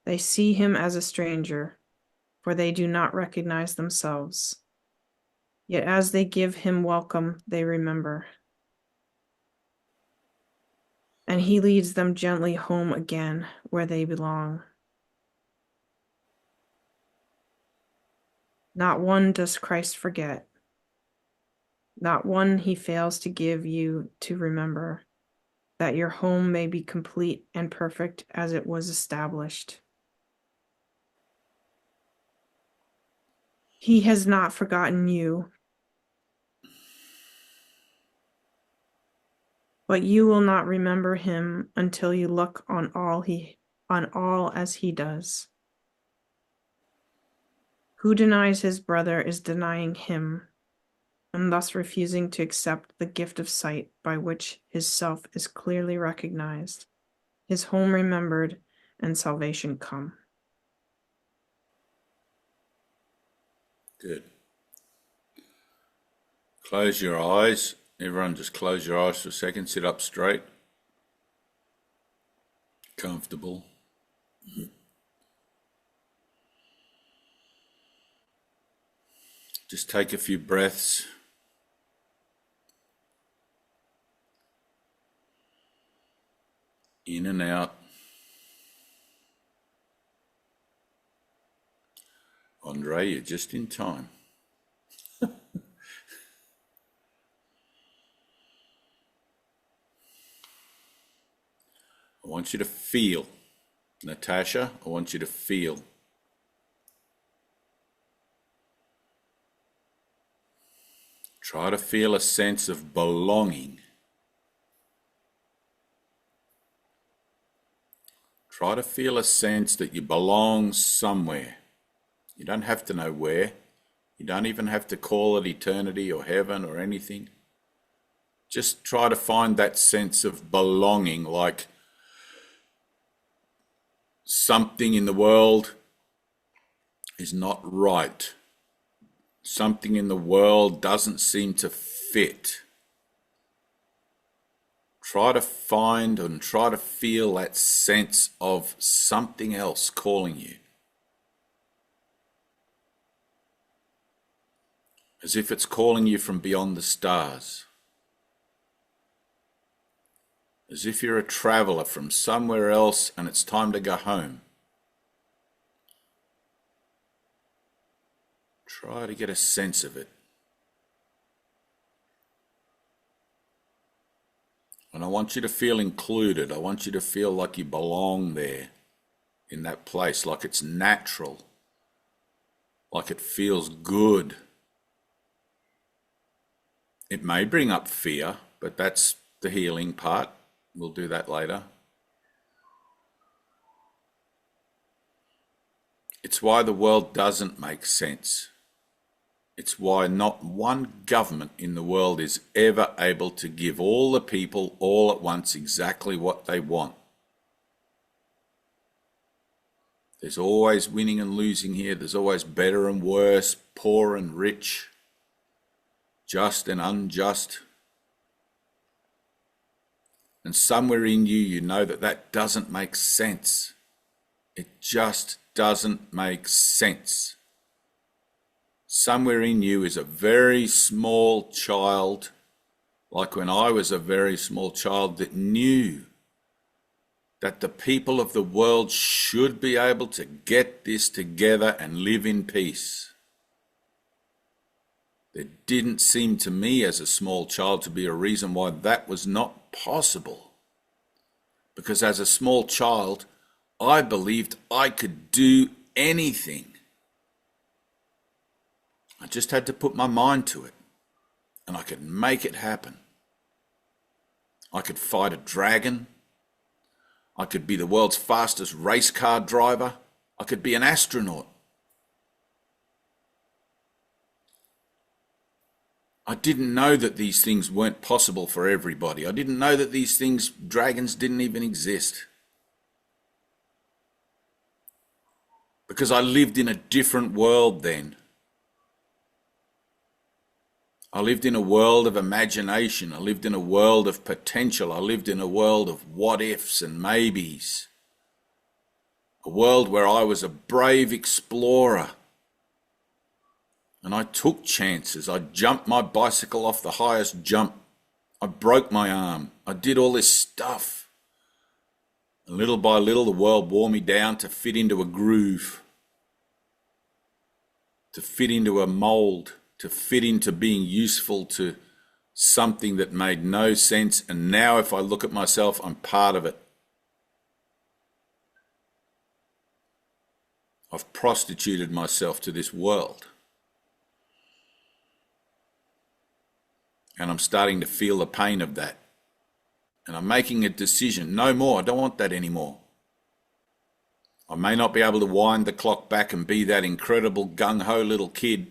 They see him as a stranger, for they do not recognize themselves. Yet as they give him welcome, they remember. And he leads them gently home again where they belong. Not one does Christ forget. Not one he fails to give you to remember, that your home may be complete and perfect as it was established. He has not forgotten you, but you will not remember him until you look on all as he does. Who denies his brother is denying him, and thus refusing to accept the gift of sight by which his self is clearly recognized, his home remembered, and salvation come. Good. Close your eyes. Everyone just close your eyes for a second. Sit up straight. Comfortable. Just take a few breaths. In and out. Andre, you're just in time. I want you to feel. Natasha, I want you to feel. Try to feel a sense of belonging. Try to feel a sense that you belong somewhere. You don't have to know where. You don't even have to call it eternity or heaven or anything. Just try to find that sense of belonging, like something in the world is not right. Something in the world doesn't seem to fit. Try to find and try to feel that sense of something else calling you. As if it's calling you from beyond the stars. As if you're a traveler from somewhere else and it's time to go home. Try to get a sense of it. And I want you to feel included. I want you to feel like you belong there in that place, like it's natural, like it feels good. It may bring up fear, but that's the healing part. We'll do that later. It's why the world doesn't make sense. It's why not one government in the world is ever able to give all the people all at once exactly what they want. There's always winning and losing here. There's always better and worse, poor and rich, just and unjust. And somewhere in you, you know that that doesn't make sense. It just doesn't make sense. Somewhere in you is a very small child, like when I was a very small child, that knew that the people of the world should be able to get this together and live in peace. There didn't seem to me as a small child to be a reason why that was not possible. Because as a small child, I believed I could do anything. I just had to put my mind to it, and I could make it happen. I could fight a dragon. I could be the world's fastest race car driver. I could be an astronaut. I didn't know that these things weren't possible for everybody. I didn't know that these things, dragons, didn't even exist. Because I lived in a different world then. I lived in a world of imagination. I lived in a world of potential. I lived in a world of what ifs and maybes. A world where I was a brave explorer. And I took chances. I jumped my bicycle off the highest jump. I broke my arm. I did all this stuff. And little by little, the world wore me down to fit into a groove, to fit into a mold, to fit into being useful to something that made no sense. And now if I look at myself, I'm part of it. I've prostituted myself to this world. And I'm starting to feel the pain of that. And I'm making a decision. No more. I don't want that anymore. I may not be able to wind the clock back and be that incredible gung-ho little kid,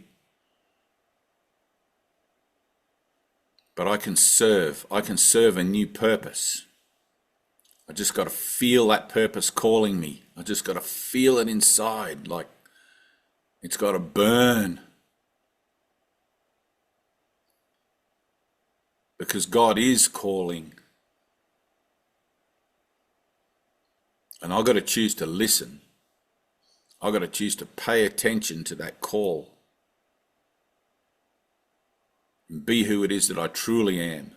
but I can serve. I can serve a new purpose. I just got to feel that purpose calling me. I just got to feel it inside, like it's got to burn. Because God is calling. And I've got to choose to listen. I've got to choose to pay attention to that call. And be who it is that I truly am.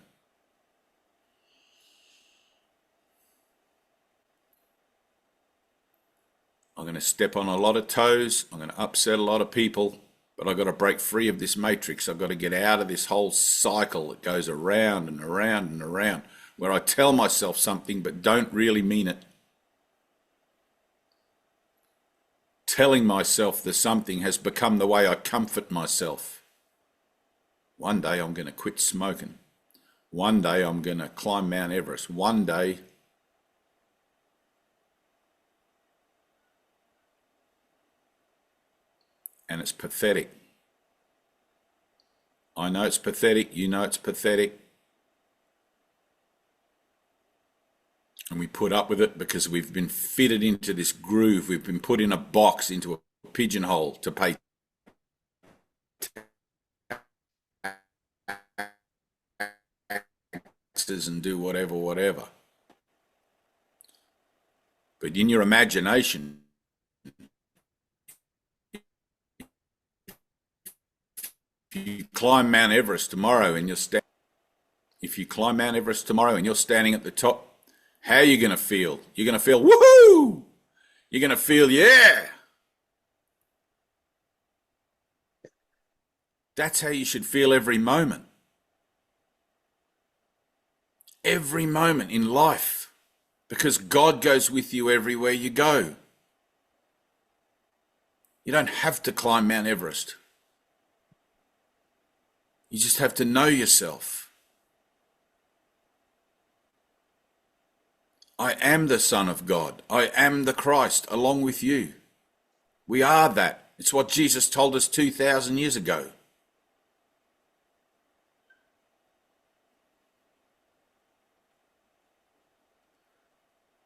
I'm going to step on a lot of toes. I'm going to upset a lot of people. But I've got to break free of this matrix. I've got to get out of this whole cycle that goes around and around and around, where I tell myself something but don't really mean it. Telling myself the something has become the way I comfort myself. One day I'm going to quit smoking. One day I'm going to climb Mount Everest. One day and it's pathetic. I know it's pathetic. You know it's pathetic. And we put up with it because we've been fitted into this groove. We've been put in a box, into a pigeonhole to pay taxes and do whatever. But in your imagination, if you climb Mount Everest tomorrow and you're standing at the top, how are you going to feel? You're going to feel woohoo! You're going to feel yeah! That's how you should feel every moment. Every moment in life. Because God goes with you everywhere you go. You don't have to climb Mount Everest. You just have to know yourself. I am the Son of God. I am the Christ along with you. We are that. It's what Jesus told us 2,000 years ago.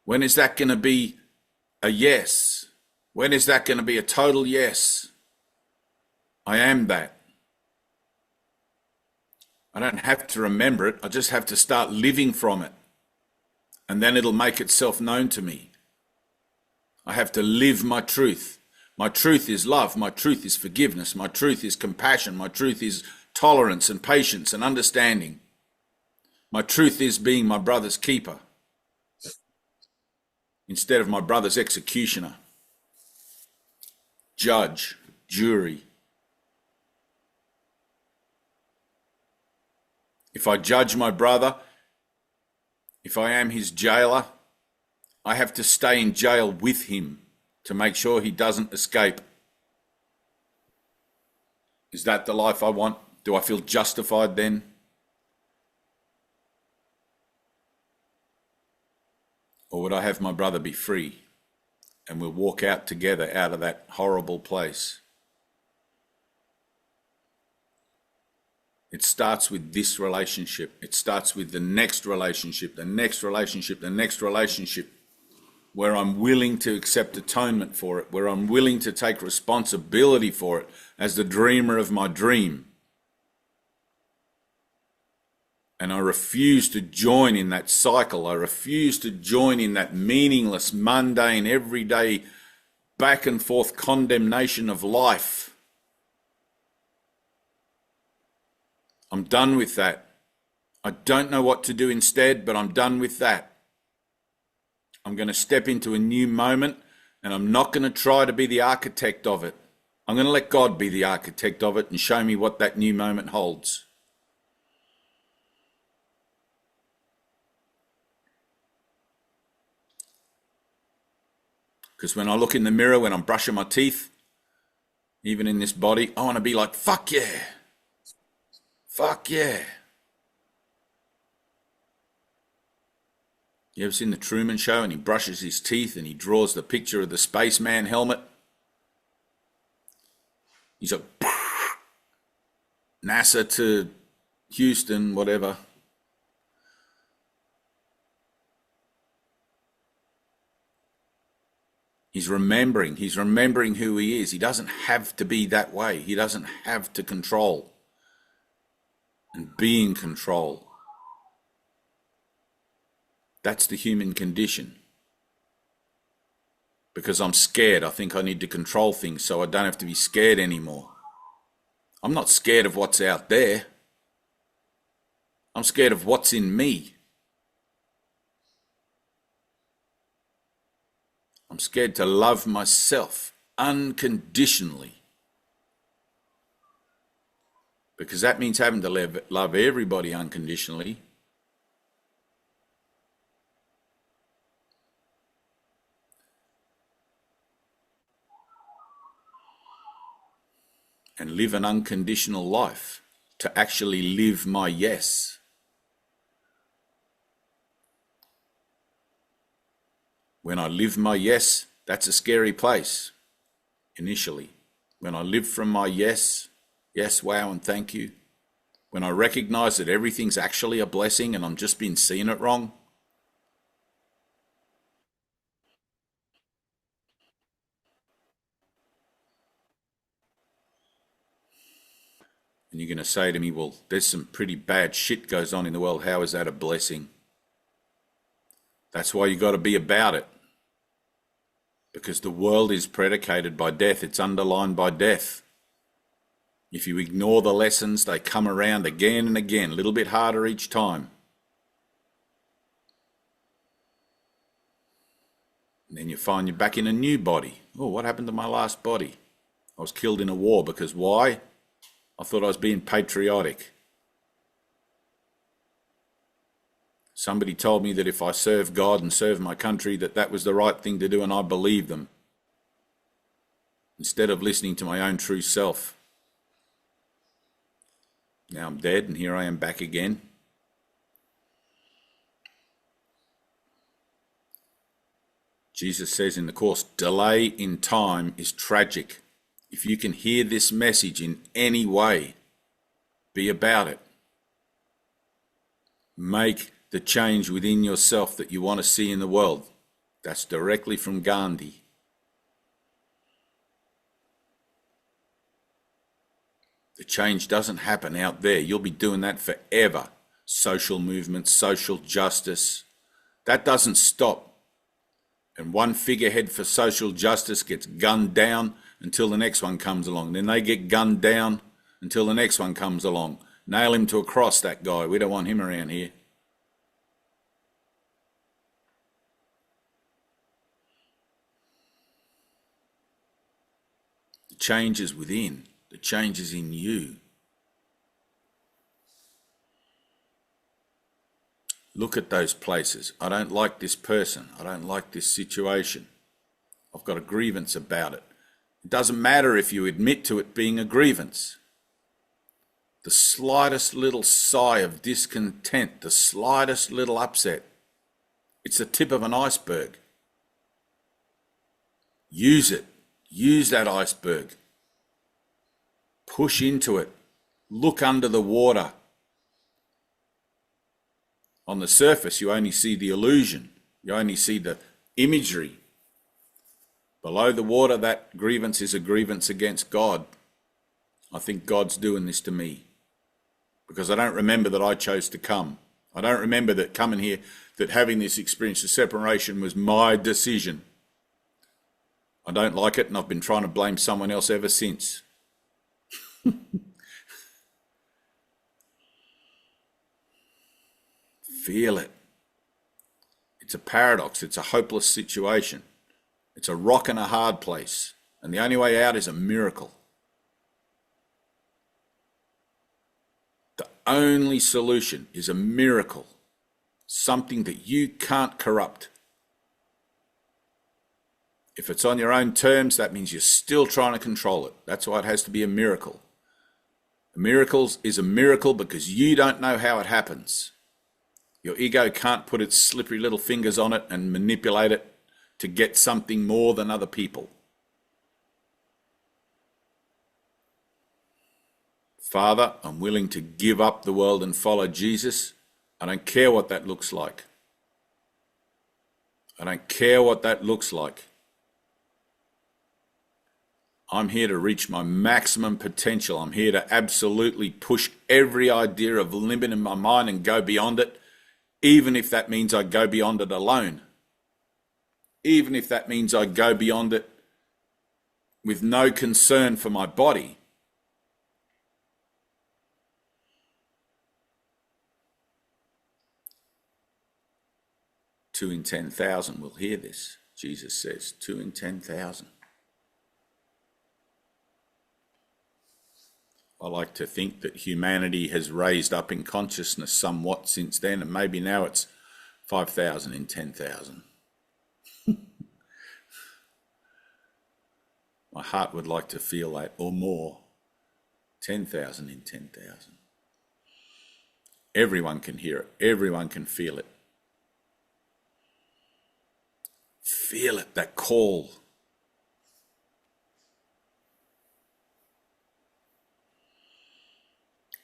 When is that going to be a yes? When is that going to be a total yes? I am that. I don't have to remember it. I just have to start living from it. And then it'll make itself known to me. I have to live my truth. My truth is love. My truth is forgiveness. My truth is compassion. My truth is tolerance and patience and understanding. My truth is being my brother's keeper instead of my brother's executioner, judge, jury. If I judge my brother, if I am his jailer, I have to stay in jail with him to make sure he doesn't escape. Is that the life I want? Do I feel justified then? Or would I have my brother be free and we'll walk out together out of that horrible place? It starts with this relationship. It starts with the next relationship, the next relationship, the next relationship, where I'm willing to accept atonement for it, where I'm willing to take responsibility for it as the dreamer of my dream. And I refuse to join in that cycle. I refuse to join in that meaningless, mundane, everyday, back and forth condemnation of life. I'm done with that. I don't know what to do instead, but I'm done with that. I'm going to step into a new moment, and I'm not going to try to be the architect of it. I'm going to let God be the architect of it and show me what that new moment holds. Because when I look in the mirror, when I'm brushing my teeth, even in this body, I want to be like, fuck yeah. Fuck yeah. You ever seen the Truman Show and he brushes his teeth and he draws the picture of the spaceman helmet? He's like, NASA to Houston, whatever. He's remembering who he is. He doesn't have to be that way. He doesn't have to control and be in control. That's the human condition. Because I'm scared. I think I need to control things so I don't have to be scared anymore. I'm not scared of what's out there. I'm scared of what's in me. I'm scared to love myself unconditionally. Because that means having to love everybody unconditionally. And live an unconditional life, to actually live my yes. When I live my yes, that's a scary place, initially. When I live from my yes, wow, and thank you. When I recognize that everything's actually a blessing and I'm just been seeing it wrong. And you're going to say to me, well, there's some pretty bad shit goes on in the world. How is that a blessing? That's why you got to be about it. Because the world is predicated by death. It's underlined by death. If you ignore the lessons, they come around again and again, a little bit harder each time. And then you find you're back in a new body. Oh, what happened to my last body? I was killed in a war because why? I thought I was being patriotic. Somebody told me that if I serve God and serve my country, that was the right thing to do, and I believed them. Instead of listening to my own true self. Now I'm dead, and here I am back again. Jesus says in the Course, delay in time is tragic. If you can hear this message in any way, be about it. Make the change within yourself that you want to see in the world. That's directly from Gandhi. The change doesn't happen out there. You'll be doing that forever. Social movements, social justice. That doesn't stop. And one figurehead for social justice gets gunned down until the next one comes along. Then they get gunned down until the next one comes along. Nail him to a cross, that guy. We don't want him around here. The change is within. The change is in you. Look at those places. I don't like this person. I don't like this situation. I've got a grievance about it. It doesn't matter if you admit to it being a grievance. The slightest little sigh of discontent, the slightest little upset, it's the tip of an iceberg. Use it. Use that iceberg. Push into it. Look under the water. On the surface, you only see the illusion. You only see the imagery. Below the water, that grievance is a grievance against God. I think God's doing this to me because I don't remember that I chose to come. I don't remember that coming here, that having this experience of separation was my decision. I don't like it, and I've been trying to blame someone else ever since. Feel it. It's a paradox. It's a hopeless situation. It's a rock and a hard place. And the only way out is a miracle. The only solution is a miracle. Something that you can't corrupt. If it's on your own terms, that means you're still trying to control it. That's why it has to be a miracle. A miracle is a miracle because you don't know how it happens. Your ego can't put its slippery little fingers on it and manipulate it to get something more than other people. Father, I'm willing to give up the world and follow Jesus. I don't care what that looks like. I don't care what that looks like. I'm here to reach my maximum potential. I'm here to absolutely push every idea of limit in my mind and go beyond it, even if that means I go beyond it alone. Even if that means I go beyond it with no concern for my body. Two in 10,000 will hear this, Jesus says. 2 in 10,000. I like to think that humanity has raised up in consciousness somewhat since then, and maybe now it's 5,000 in 10,000. My heart would like to feel that, or more. 10,000 in 10,000. Everyone can hear it. Everyone can feel it. Feel it, that call.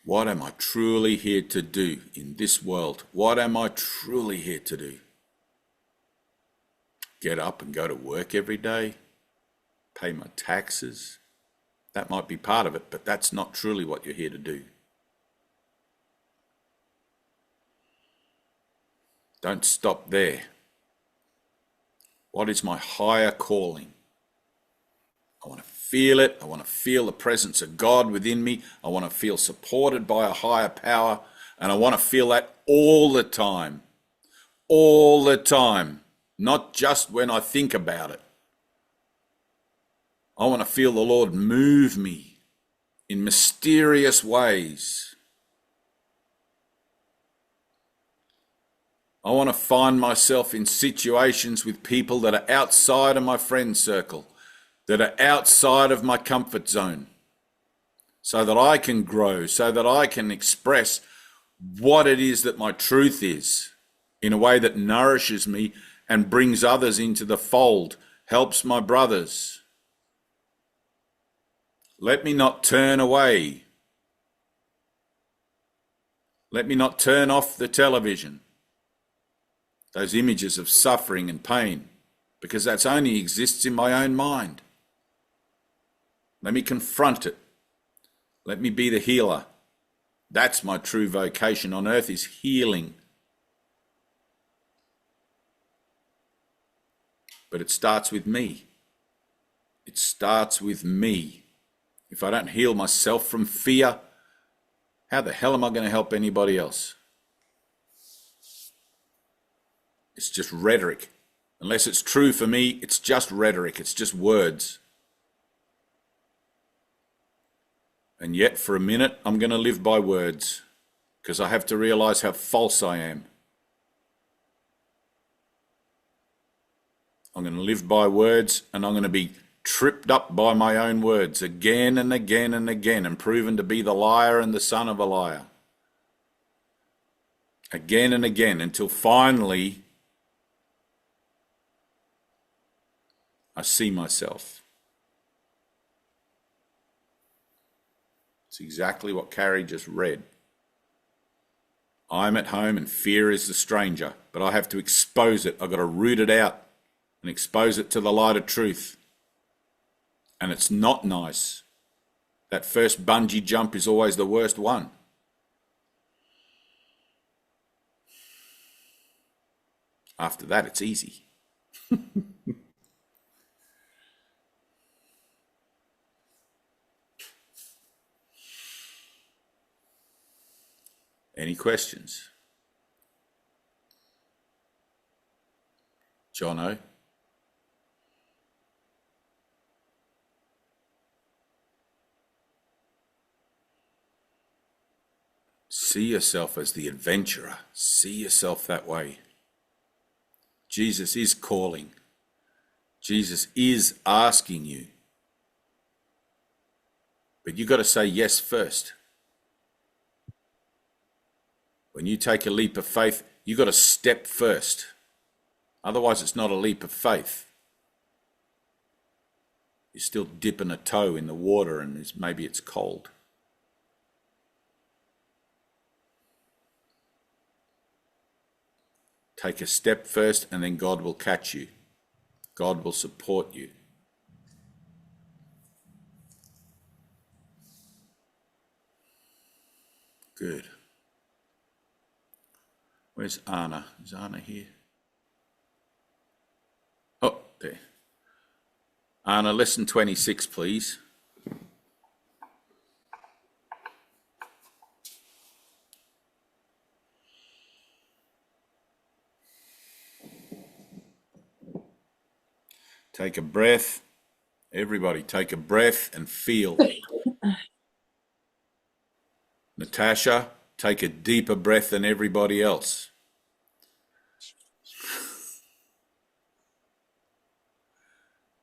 What am I truly here to do in this world? What am I truly here to do? Get up and go to work every day? Pay my taxes? That might be part of it, but that's not truly what you're here to do. Don't stop there. What is my higher calling? I want to feel it. I want to feel the presence of God within me. I want to feel supported by a higher power. And I want to feel that all the time. All the time. Not just when I think about it. I want to feel the Lord move me in mysterious ways. I want to find myself in situations with people that are outside of my friend circle, that are outside of my comfort zone, so that I can grow, so that I can express what it is that my truth is in a way that nourishes me and brings others into the fold, helps my brothers. Let me not turn away. Let me not turn off the television, those images of suffering and pain, because that only exists in my own mind. Let me confront it. Let me be the healer. That's my true vocation on earth, is healing. But it starts with me. It starts with me. If I don't heal myself from fear, how the hell am I going to help anybody else? It's just rhetoric. Unless it's true for me, it's just rhetoric. It's just words. And yet, for a minute, I'm going to live by words, because I have to realize how false I am. I'm going to live by words, and I'm going to be tripped up by my own words again and again and again, and proven to be the liar and the son of a liar. Again and again, until finally I see myself. It's exactly what Carrie just read. I'm at home and fear is the stranger, but I have to expose it. I've got to root it out and expose it to the light of truth. And it's not nice. That first bungee jump is always the worst one. After that, it's easy. Any questions? Jono? See yourself as the adventurer. See yourself that way. Jesus is calling. Jesus is asking you. But you've got to say yes first. When you take a leap of faith, you've got to step first. Otherwise, it's not a leap of faith. You're still dipping a toe in the water and maybe it's cold. Take a step first and then God will catch you. God will support you. Good. Where's Anna? Is Anna here? Oh, there. Anna, lesson 26, please. Take a breath. Everybody, take a breath and feel. Natasha, take a deeper breath than everybody else.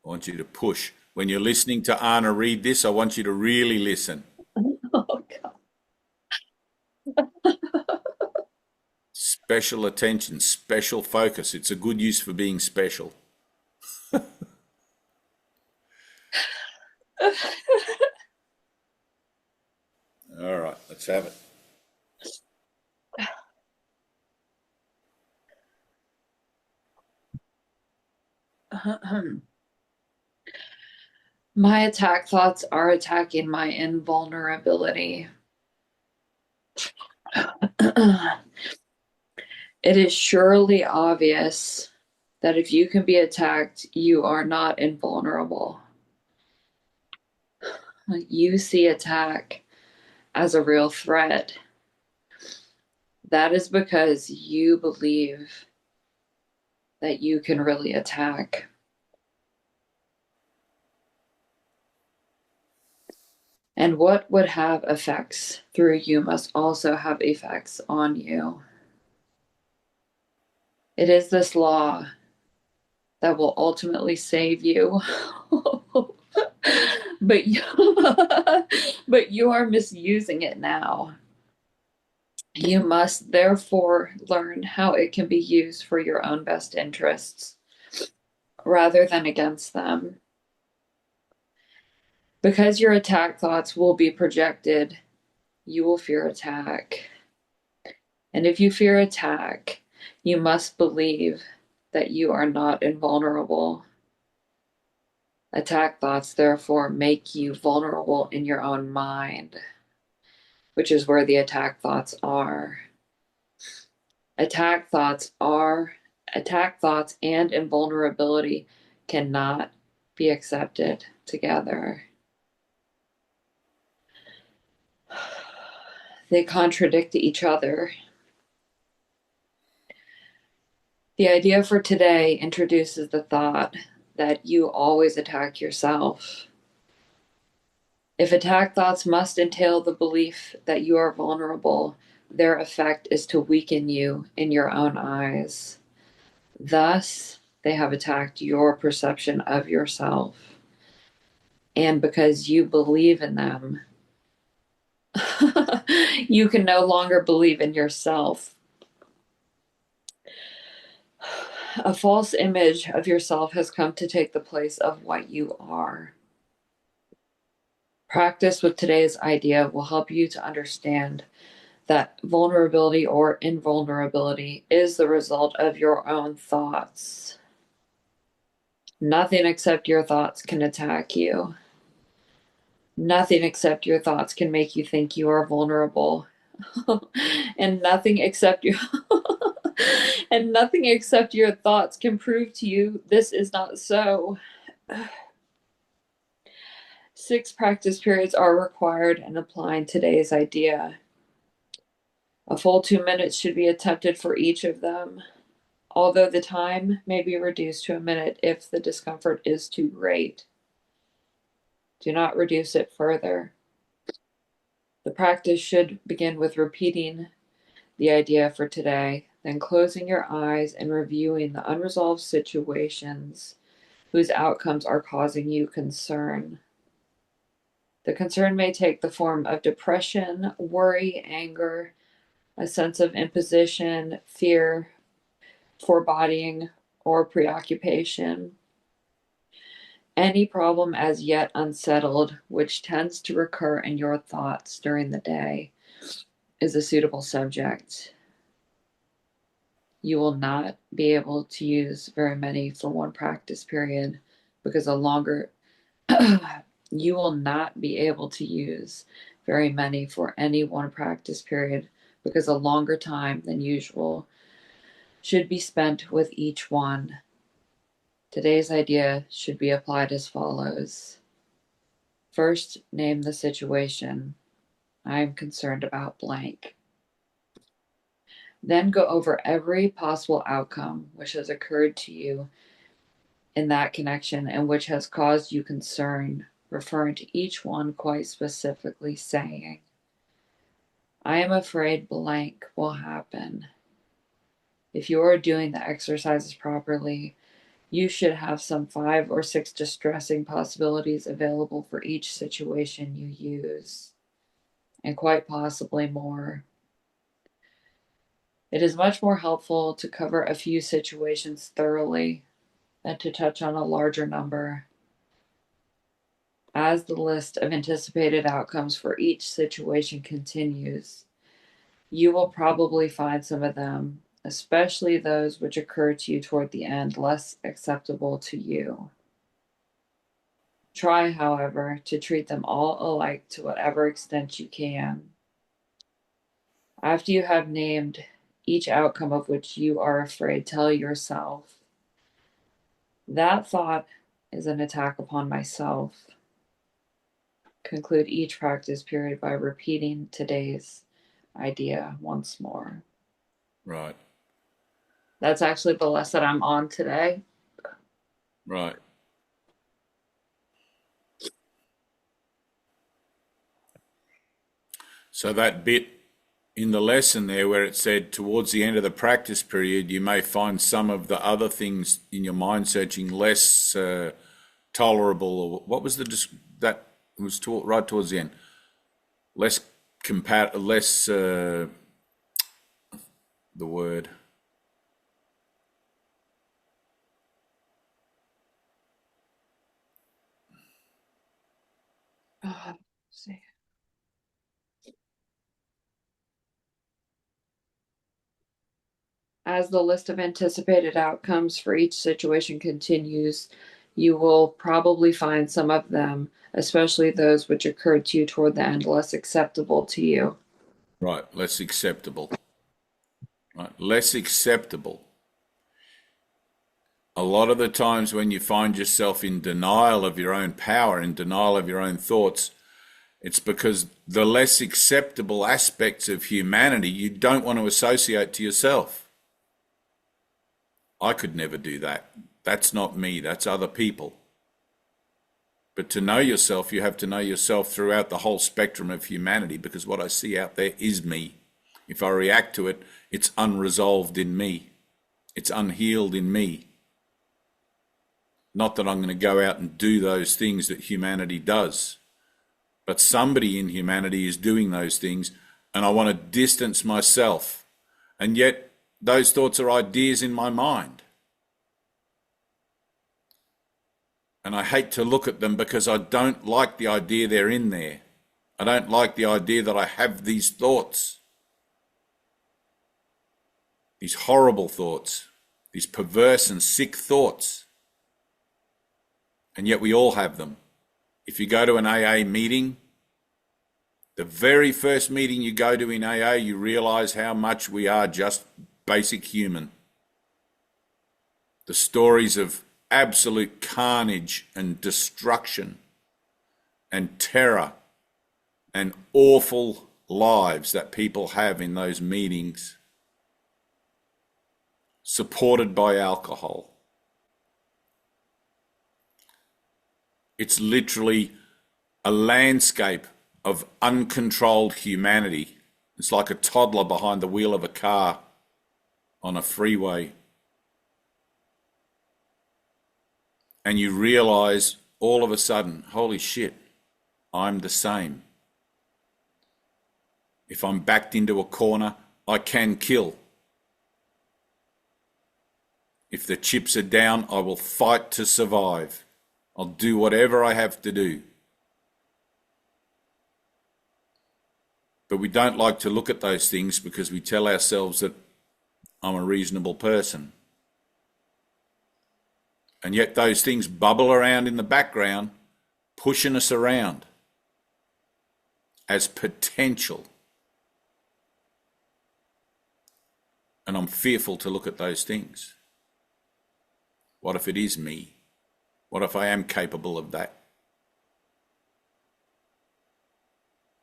I want you to push. When you're listening to Anna read this, I want you to really listen. Oh, God. Special attention, special focus. It's a good use for being special. All right, let's have it. My attack thoughts are attacking my invulnerability. It is surely obvious that if you can be attacked, you are not invulnerable. You see attack as a real threat. That is because you believe that you can really attack. And what would have effects through you must also have effects on you. It is this law that will ultimately save you. but you are misusing it now. You must therefore learn how it can be used for your own best interests rather than against them. Because your attack thoughts will be projected, you will fear attack. And if you fear attack, you must believe that you are not invulnerable. Attack thoughts, therefore, make you vulnerable in your own mind, which is where the attack thoughts are. Attack thoughts and invulnerability cannot be accepted together. They contradict each other. The idea for today introduces the thought that you always attack yourself. If attack thoughts must entail the belief that you are vulnerable, their effect is to weaken you in your own eyes. Thus, they have attacked your perception of yourself. And because you believe in them, you can no longer believe in yourself. A false image of yourself has come to take the place of what you are. Practice with today's idea will help you to understand that vulnerability or invulnerability is the result of your own thoughts. Nothing except your thoughts can attack you. Nothing except your thoughts can make you think you are vulnerable. and nothing except your thoughts can prove to you this is not so. 6 practice periods are required in applying today's idea. A full 2 minutes should be attempted for each of them, although the time may be reduced to a minute if the discomfort is too great. Do not reduce it further. The practice should begin with repeating the idea for today, then closing your eyes and reviewing the unresolved situations whose outcomes are causing you concern. The concern may take the form of depression, worry, anger, a sense of imposition, fear, foreboding, or preoccupation. Any problem as yet unsettled, which tends to recur in your thoughts during the day, is a suitable subject. You will not be able to use very many for one practice period because you will not be able to use very many for any one practice period because a longer time than usual should be spent with each one. Today's idea should be applied as follows. First, name the situation. I am concerned about blank. Then go over every possible outcome which has occurred to you in that connection and which has caused you concern, referring to each one quite specifically, saying, I am afraid blank will happen. If you are doing the exercises properly, you should have some 5 or 6 distressing possibilities available for each situation you use, and quite possibly more. It is much more helpful to cover a few situations thoroughly than to touch on a larger number. As the list of anticipated outcomes for each situation continues, you will probably find some of them, especially those which occur to you toward the end, less acceptable to you. Try, however, to treat them all alike to whatever extent you can. After you have named each outcome of which you are afraid, tell yourself, that thought is an attack upon myself. Conclude each practice period by repeating today's idea once more. Right. That's actually the list that I'm on today. Right. So that bit in the lesson there where it said towards the end of the practice period, you may find some of the other things in your mind searching less tolerable, or what was that was right towards the end? Less the word. Let's see. As the list of anticipated outcomes for each situation continues, you will probably find some of them, especially those which occurred to you toward the end, less acceptable to you. Right, less acceptable. Right, less acceptable. A lot of the times when you find yourself in denial of your own power, in denial of your own thoughts, it's because the less acceptable aspects of humanity you don't want to associate to yourself. I could never do that. That's not me, that's other people. But to know yourself, you have to know yourself throughout the whole spectrum of humanity, because what I see out there is me. If I react to it, it's unresolved in me. It's unhealed in me. Not that I'm going to go out and do those things that humanity does, but somebody in humanity is doing those things, and I want to distance myself. And yet those thoughts are ideas in my mind. And I hate to look at them because I don't like the idea they're in there. I don't like the idea that I have these thoughts, these horrible thoughts, these perverse and sick thoughts. And yet we all have them. If you go to an AA meeting, the very first meeting you go to in AA, you realize how much we are just basic human. The stories of absolute carnage and destruction and terror and awful lives that people have in those meetings, supported by alcohol. It's literally a landscape of uncontrolled humanity. It's like a toddler behind the wheel of a car on a freeway. And you realize all of a sudden, holy shit, I'm the same. If I'm backed into a corner, I can kill. If the chips are down, I will fight to survive. I'll do whatever I have to do. But we don't like to look at those things because we tell ourselves that I'm a reasonable person. And yet those things bubble around in the background, pushing us around as potential. And I'm fearful to look at those things. What if it is me? What if I am capable of that?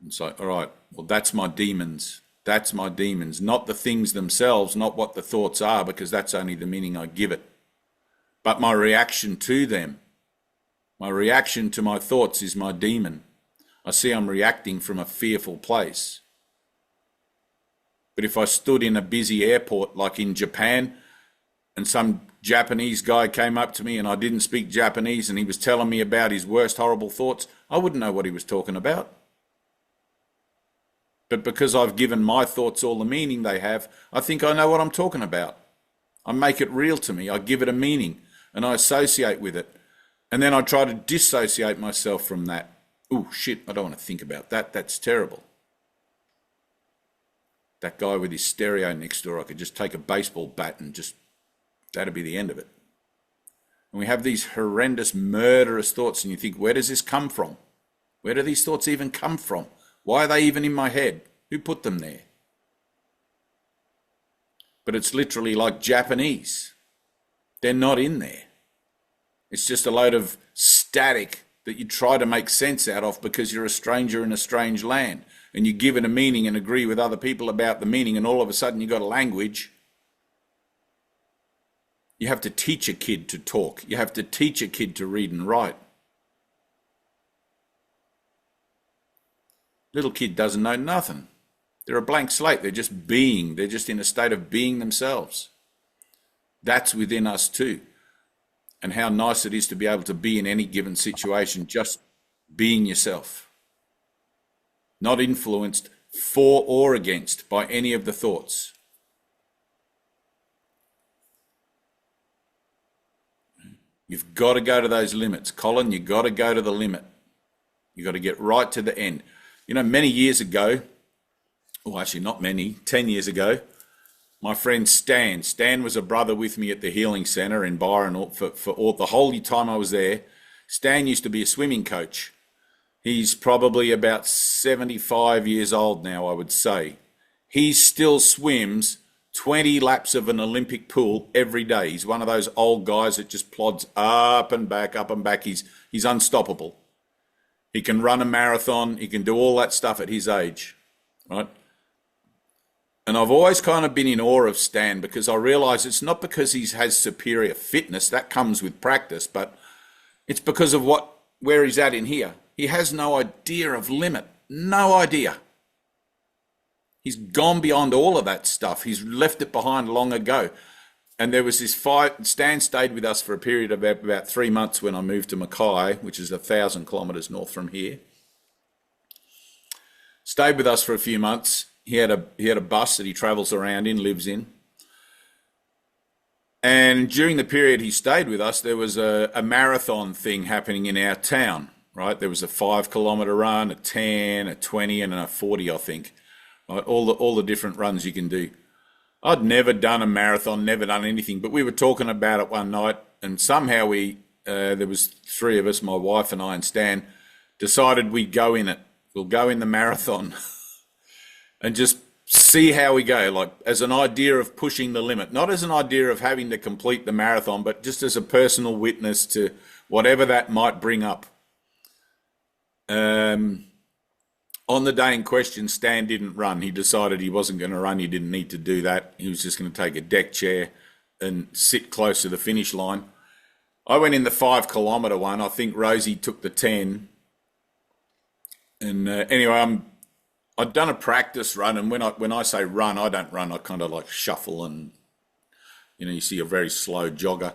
And so, all right, well, that's my demons. That's my demons, not the things themselves, not what the thoughts are, because that's only the meaning I give it. But my reaction to them, my reaction to my thoughts is my demon. I see I'm reacting from a fearful place. But if I stood in a busy airport like in Japan and some Japanese guy came up to me and I didn't speak Japanese and he was telling me about his worst horrible thoughts, I wouldn't know what he was talking about. But because I've given my thoughts all the meaning they have, I think I know what I'm talking about. I make it real to me. I give it a meaning and I associate with it. And then I try to dissociate myself from that. Oh, shit, I don't want to think about that. That's terrible. That guy with his stereo next door, I could just take a baseball bat and just, that'd be the end of it. And we have these horrendous, murderous thoughts, and you think, where does this come from? Where do these thoughts even come from? Why are they even in my head? Who put them there? But it's literally like Japanese. They're not in there. It's just a load of static that you try to make sense out of because you're a stranger in a strange land, and you give it a meaning and agree with other people about the meaning, and all of a sudden you've got a language. You have to teach a kid to talk. You have to teach a kid to read and write. Little kid doesn't know nothing. They're a blank slate. They're just being. They're just in a state of being themselves. That's within us too. And how nice it is to be able to be in any given situation, just being yourself. Not influenced for or against by any of the thoughts. You've got to go to those limits. Colin, you've got to go to the limit. You've got to get right to the end. You know, many years ago, well, actually not many, 10 years ago, my friend Stan was a brother with me at the healing centre in Byron for all, the whole time I was there. Stan used to be a swimming coach. He's probably about 75 years old now, I would say. He still swims 20 laps of an Olympic pool every day. He's one of those old guys that just plods up and back, up and back. He's unstoppable. He can run a marathon. He can do all that stuff at his age, right? And I've always kind of been in awe of Stan because I realise it's not because he has superior fitness. That comes with practice, but it's because of where he's at in here. He has no idea of limit. No idea. He's gone beyond all of that stuff. He's left it behind long ago. And there was this fight. Stan stayed with us for a period of about 3 months when I moved to Mackay, which is 1,000 kilometres north from here. Stayed with us for a few months. He had a bus that he travels around in, lives in. And during the period he stayed with us, there was a marathon thing happening in our town, right? There was a 5 kilometre run, a 10, a 20 and a 40, I think. Right? All the different runs you can do. I'd never done a marathon, never done anything, but we were talking about it one night, and somehow there was 3 of us, my wife and I and Stan, decided we'd go in it. We'll go in the marathon and just see how we go, like as an idea of pushing the limit, not as an idea of having to complete the marathon, but just as a personal witness to whatever that might bring up. On the day in question, Stan didn't run. He decided he wasn't going to run. He didn't need to do that. He was just going to take a deck chair and sit close to the finish line. I went in the 5 kilometre one. I think Rosie took the 10. And anyway, I'd done a practice run, and when I say run, I don't run. I kind of like shuffle, and you see a very slow jogger.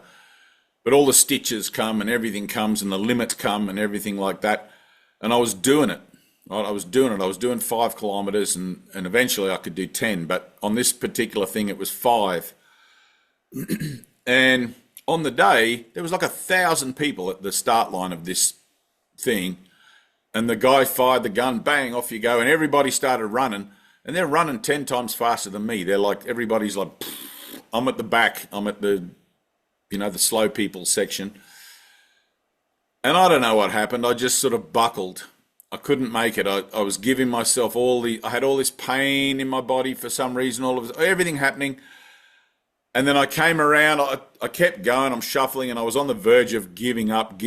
But all the stitches come and everything comes and the limits come and everything like that. And I was doing it. Right? I was doing 5 kilometres and eventually I could do 10. But on this particular thing, it was 5. And on the day, there was like 1,000 people at the start line of this thing. And the guy fired the gun, bang, off you go. And everybody started running. And they're running 10 times faster than me. They're like, everybody's like, I'm at the back. I'm at the, the slow people section. And I don't know what happened. I just sort of buckled. I couldn't make it. I was giving myself I had all this pain in my body for some reason, everything happening. And then I came around, I kept going, I'm shuffling, and I was on the verge of giving up.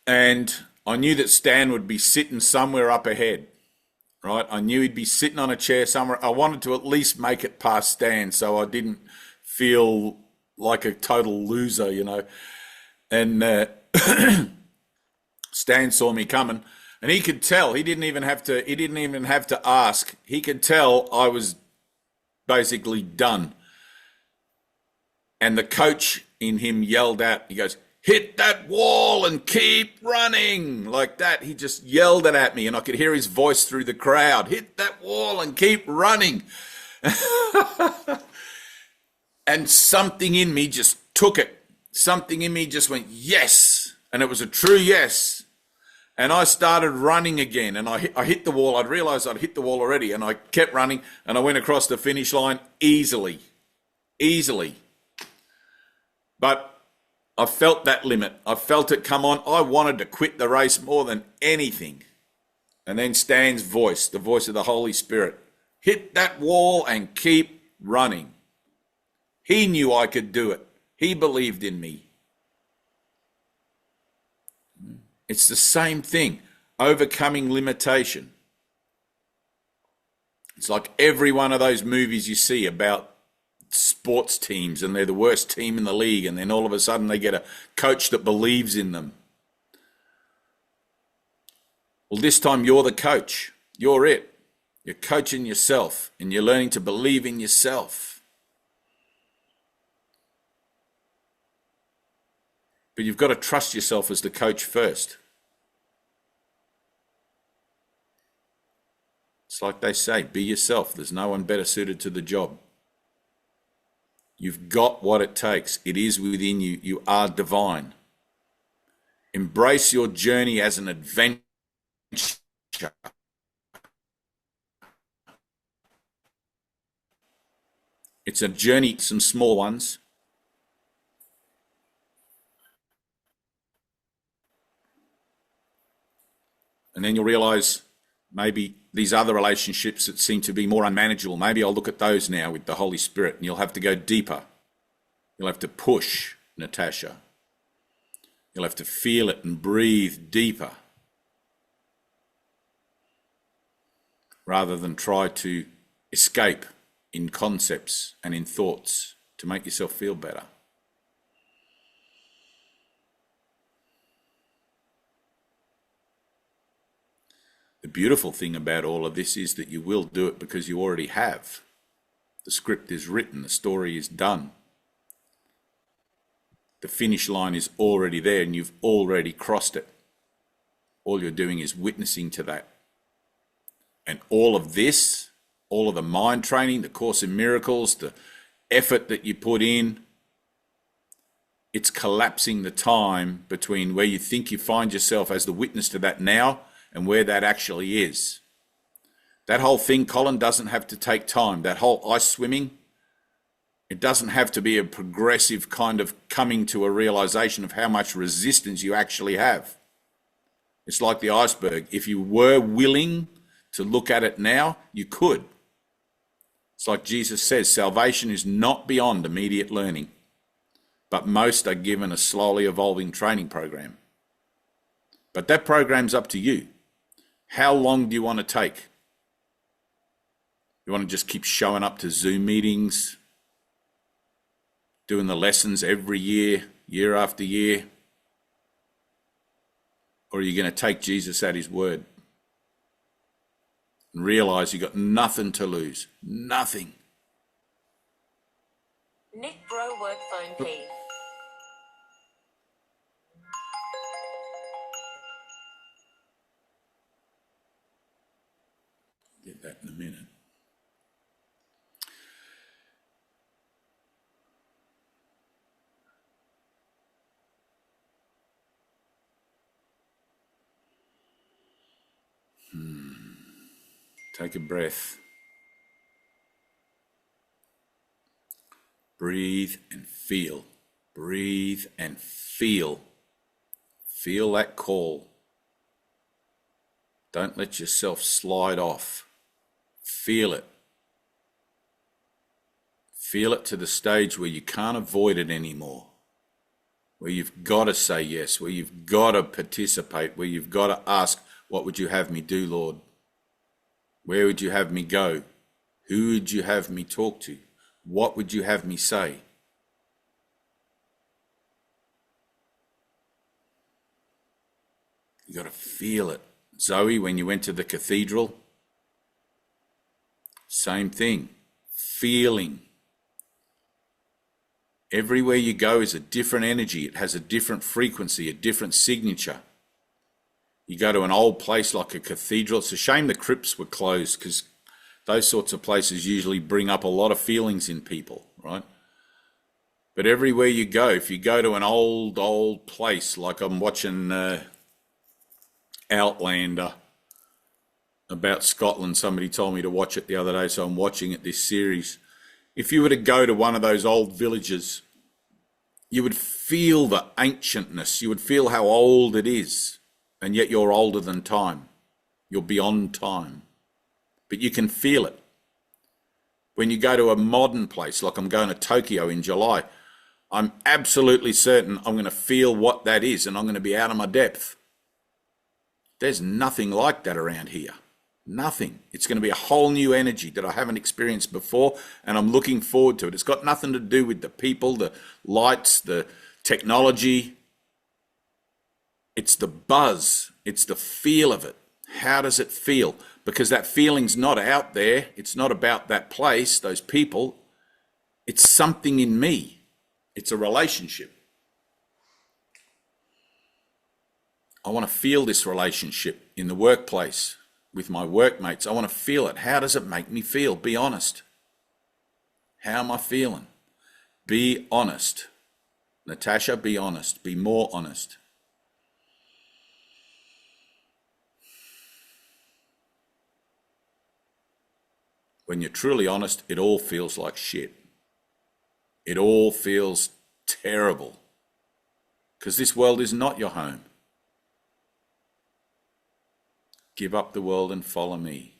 And I knew that Stan would be sitting somewhere up ahead, right? I knew he'd be sitting on a chair somewhere. I wanted to at least make it past Stan so I didn't feel like a total loser, And Stan saw me coming, and he could tell. He didn't even have to ask. He could tell I was basically done. And the coach in him yelled out. He goes, "Hit that wall and keep running," like that. He just yelled it at me, and I could hear his voice through the crowd. "Hit that wall and keep running." And something in me just took it. Something in me just went, yes. And it was a true yes. And I started running again, and I hit the wall. I'd realised I'd hit the wall already, and I kept running, and I went across the finish line easily. But I felt that limit. I felt it come on. I wanted to quit the race more than anything. And then Stan's voice, the voice of the Holy Spirit, hit that wall and keep running. He knew I could do it. He believed in me. It's the same thing, overcoming limitation. It's like every one of those movies you see about sports teams and they're the worst team in the league, and then all of a sudden they get a coach that believes in them. Well, this time you're the coach. You're it. You're coaching yourself and you're learning to believe in yourself. But you've got to trust yourself as the coach first. It's like they say, be yourself. There's no one better suited to the job. You've got what it takes. It is within you. You are divine. Embrace your journey as an adventure. It's a journey, some small ones. And then you'll realize maybe these other relationships that seem to be more unmanageable, maybe I'll look at those now with the Holy Spirit, and you'll have to go deeper. You'll have to push, Natasha. You'll have to feel it and breathe deeper rather than try to escape in concepts and in thoughts to make yourself feel better. The beautiful thing about all of this is that you will do it because you already have. The script is written, the story is done. The finish line is already there and you've already crossed it. All you're doing is witnessing to that. And all of this, all of the mind training, the Course in Miracles, the effort that you put in, it's collapsing the time between where you think you find yourself as the witness to that now and where that actually is. That whole thing, Colin, doesn't have to take time. That whole ice swimming, it doesn't have to be a progressive kind of coming to a realization of how much resistance you actually have. It's like the iceberg. If you were willing to look at it now, you could. It's like Jesus says, salvation is not beyond immediate learning, but most are given a slowly evolving training program. But that program's up to you. How long do you want to take? You want to just keep showing up to Zoom meetings, doing the lessons every year, year after year? Or are you going to take Jesus at his word and realize you've got nothing to lose? Nothing. Nick Bro work phone, please. Get that in a minute. Take a breath. Breathe and feel. Breathe and feel. Feel that call. Don't let yourself slide off. Feel it. Feel it to the stage where you can't avoid it anymore. Where you've got to say yes, where you've got to participate, where you've got to ask, what would you have me do, Lord? Where would you have me go? Who would you have me talk to? What would you have me say? You got to feel it. Zoe, when you went to the cathedral, same thing. Feeling. Everywhere you go is a different energy. It has a different frequency, a different signature. You go to an old place like a cathedral. It's a shame the crypts were closed because those sorts of places usually bring up a lot of feelings in people, right? But everywhere you go, if you go to an old place, like I'm watching Outlander about Scotland, somebody told me to watch it the other day, so I'm watching it, this series. If you were to go to one of those old villages, you would feel the ancientness. You would feel how old it is. And yet you're older than time. You're beyond time. But you can feel it. When you go to a modern place, like I'm going to Tokyo in July, I'm absolutely certain I'm going to feel what that is, and I'm going to be out of my depth. There's nothing like that around here. Nothing. It's going to be a whole new energy that I haven't experienced before, and I'm looking forward to it. It's got nothing to do with the people, the lights, the technology. It's the buzz. It's the feel of it. How does it feel? Because that feeling's not out there. It's not about that place, those people. It's something in me. It's a relationship. I want to feel this relationship in the workplace with my workmates. I want to feel it. How does it make me feel? Be honest. How am I feeling? Be honest. Natasha, be honest. Be more honest. When you're truly honest, it all feels like shit. It all feels terrible. Because this world is not your home. Give up the world and follow me.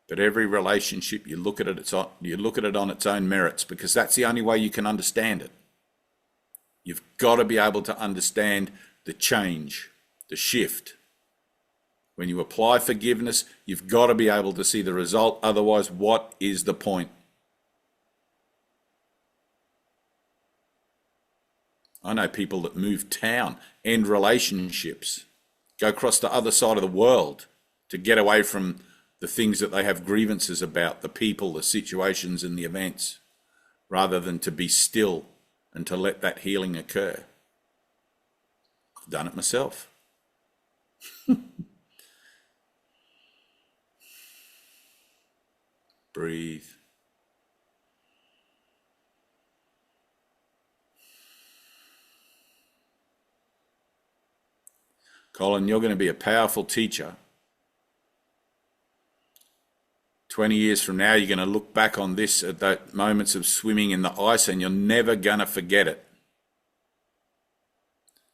But every relationship, you look at it on its own merits, because that's the only way you can understand it. You've got to be able to understand the change, the shift. When you apply forgiveness, you've got to be able to see the result. Otherwise, what is the point? I know people that move town, end relationships, go across the other side of the world to get away from the things that they have grievances about, the people, the situations and the events, rather than to be still and to let that healing occur. I've done it myself. Breathe. Colin, you're going to be a powerful teacher. 20 years from now, you're going to look back on this at that moments of swimming in the ice, and you're never going to forget it.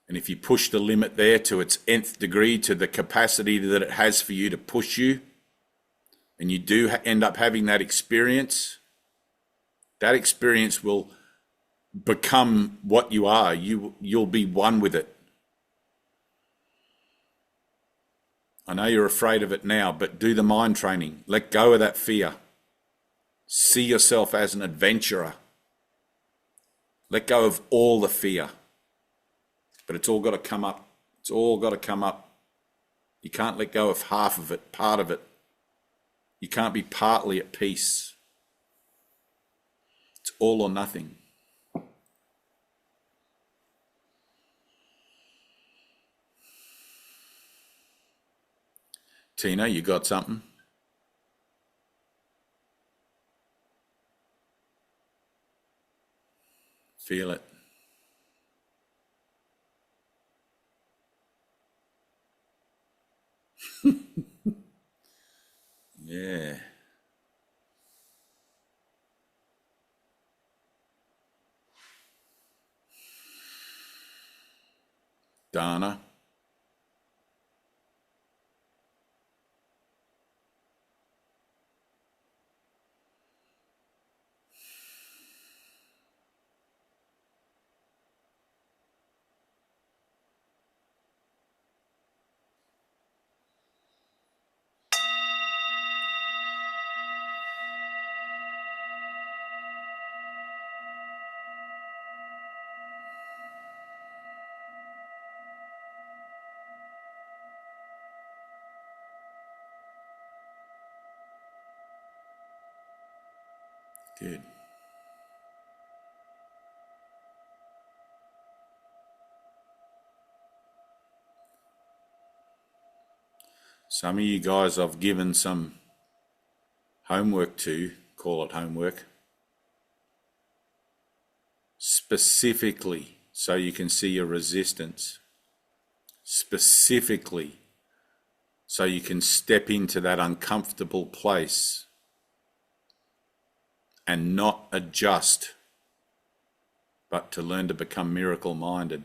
And if you push the limit there to its nth degree, to the capacity that it has for you to push you, and you do end up having that experience will become what you are. You'll be one with it. I know you're afraid of it now, but do the mind training. Let go of that fear. See yourself as an adventurer. Let go of all the fear. But it's all got to come up. It's all got to come up. You can't let go of half of it, part of it. You can't be partly at peace. It's all or nothing. Tina, you got something? Feel it. Yeah. Dana. Good. Some of you guys I've given some homework to, call it homework, specifically so you can see your resistance, specifically so you can step into that uncomfortable place and not adjust, but to learn to become miracle-minded.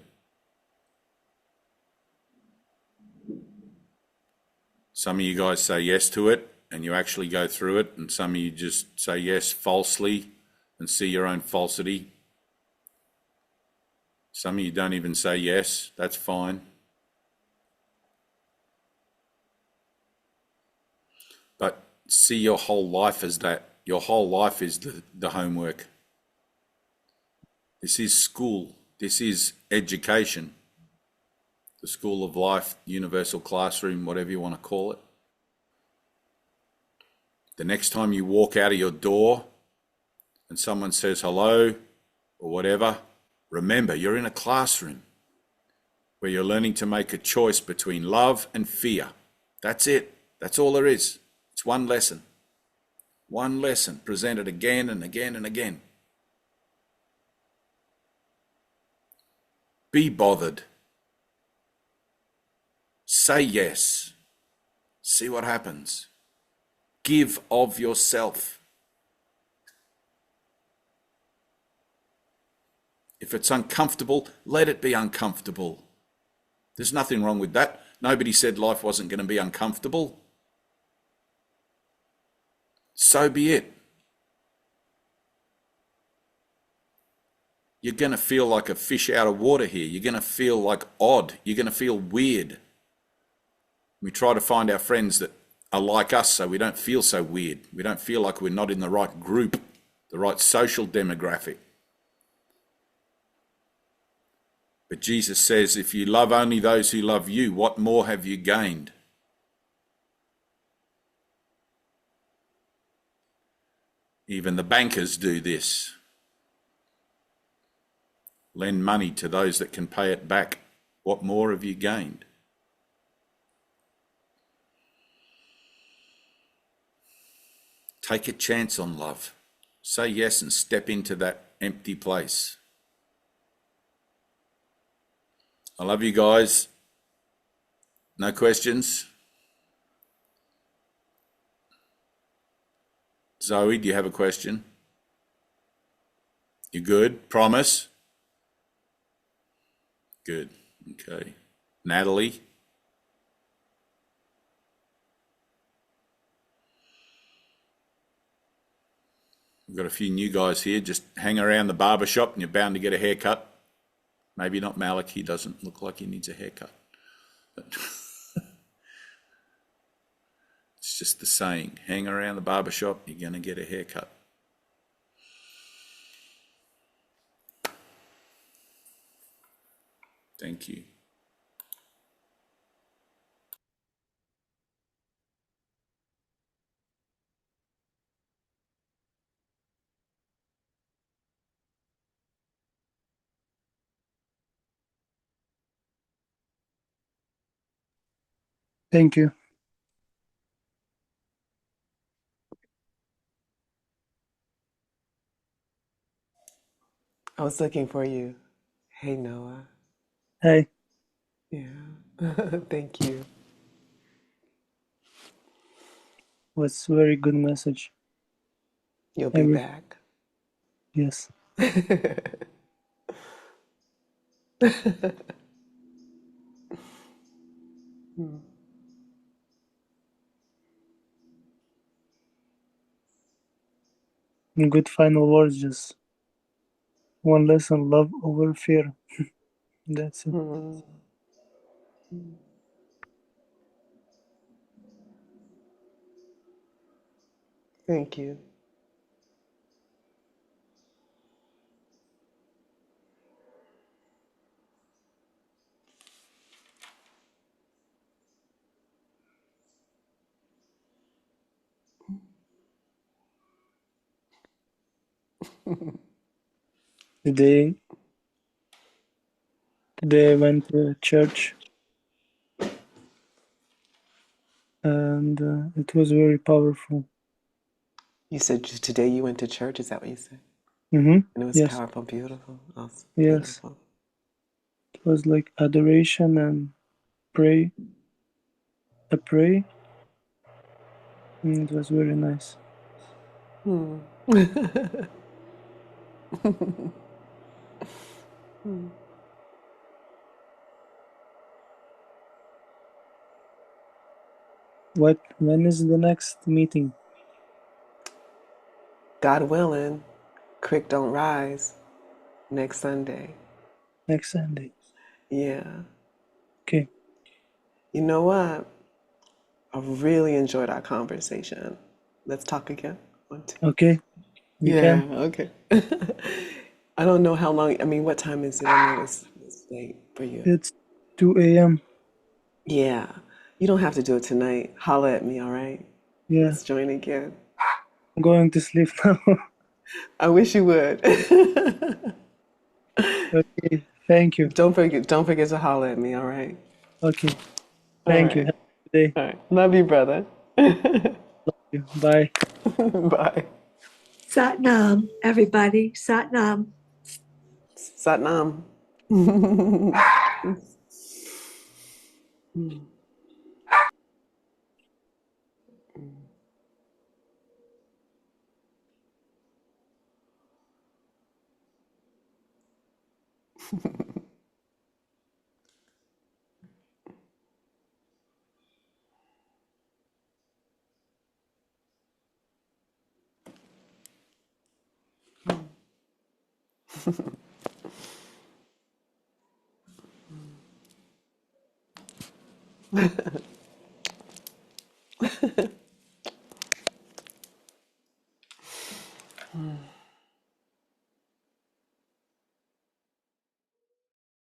Some of you guys say yes to it and you actually go through it, and some of you just say yes falsely and see your own falsity. Some of you don't even say yes. That's fine. But see your whole life as that. Your whole life is the homework. This is school. This is education. The school of life, universal classroom, whatever you want to call it. The next time you walk out of your door and someone says hello or whatever, remember you're in a classroom where you're learning to make a choice between love and fear. That's it. That's all there is. It's one lesson. One lesson presented again and again and again. Be bothered. Say yes. See what happens. Give of yourself. If it's uncomfortable, let it be uncomfortable. There's nothing wrong with that. Nobody said life wasn't going to be uncomfortable. So be it. You're going to feel like a fish out of water here. You're going to feel like odd. You're going to feel weird. We try to find our friends that are like us so we don't feel so weird. We don't feel like we're not in the right group, the right social demographic. But Jesus says, if you love only those who love you, what more have you gained? Even the bankers do this. Lend money to those that can pay it back. What more have you gained? Take a chance on love. Say yes and step into that empty place. I love you guys. No questions? Zoe, do you have a question? You good? Promise? Good. Okay. Natalie? We've got a few new guys here. Just hang around the barber shop and you're bound to get a haircut. Maybe not Malik. He doesn't look like he needs a haircut. But it's just the saying. Hang around the barber shop, you're going to get a haircut. Thank you. Thank you. I was looking for you. Hey, Noah. Hey, Yeah. Thank you. was very good message. You'll be back. Yes. Good final words. Just one lesson: love over fear. That's it. Thank you. Today I went to church, and it was very powerful. You said today you went to church. Is that what you said? Mm-hmm. And it was Yes. powerful, beautiful, awesome, Yes. beautiful. It was like adoration and pray. I pray. It was very nice. When is the next meeting? God willing, creek don't rise next Sunday. Next Sunday. Yeah. Okay. You know what? I really enjoyed our conversation. Let's talk again. One, two. Okay. We Yeah, can. okay. I don't know how long, I mean, what time is it? I know it's late for you. It's 2 a.m. Yeah. You don't have to do it tonight. Holla at me, all right? Yeah. Let's join again. I'm going to sleep now. I wish you would. Okay. Thank you. Don't forget to holla at me, all right? Okay. All Thank you. right. Have a good day. All right. Love you, brother. Bye. Bye. Satnam, everybody. Satnam. Satnam.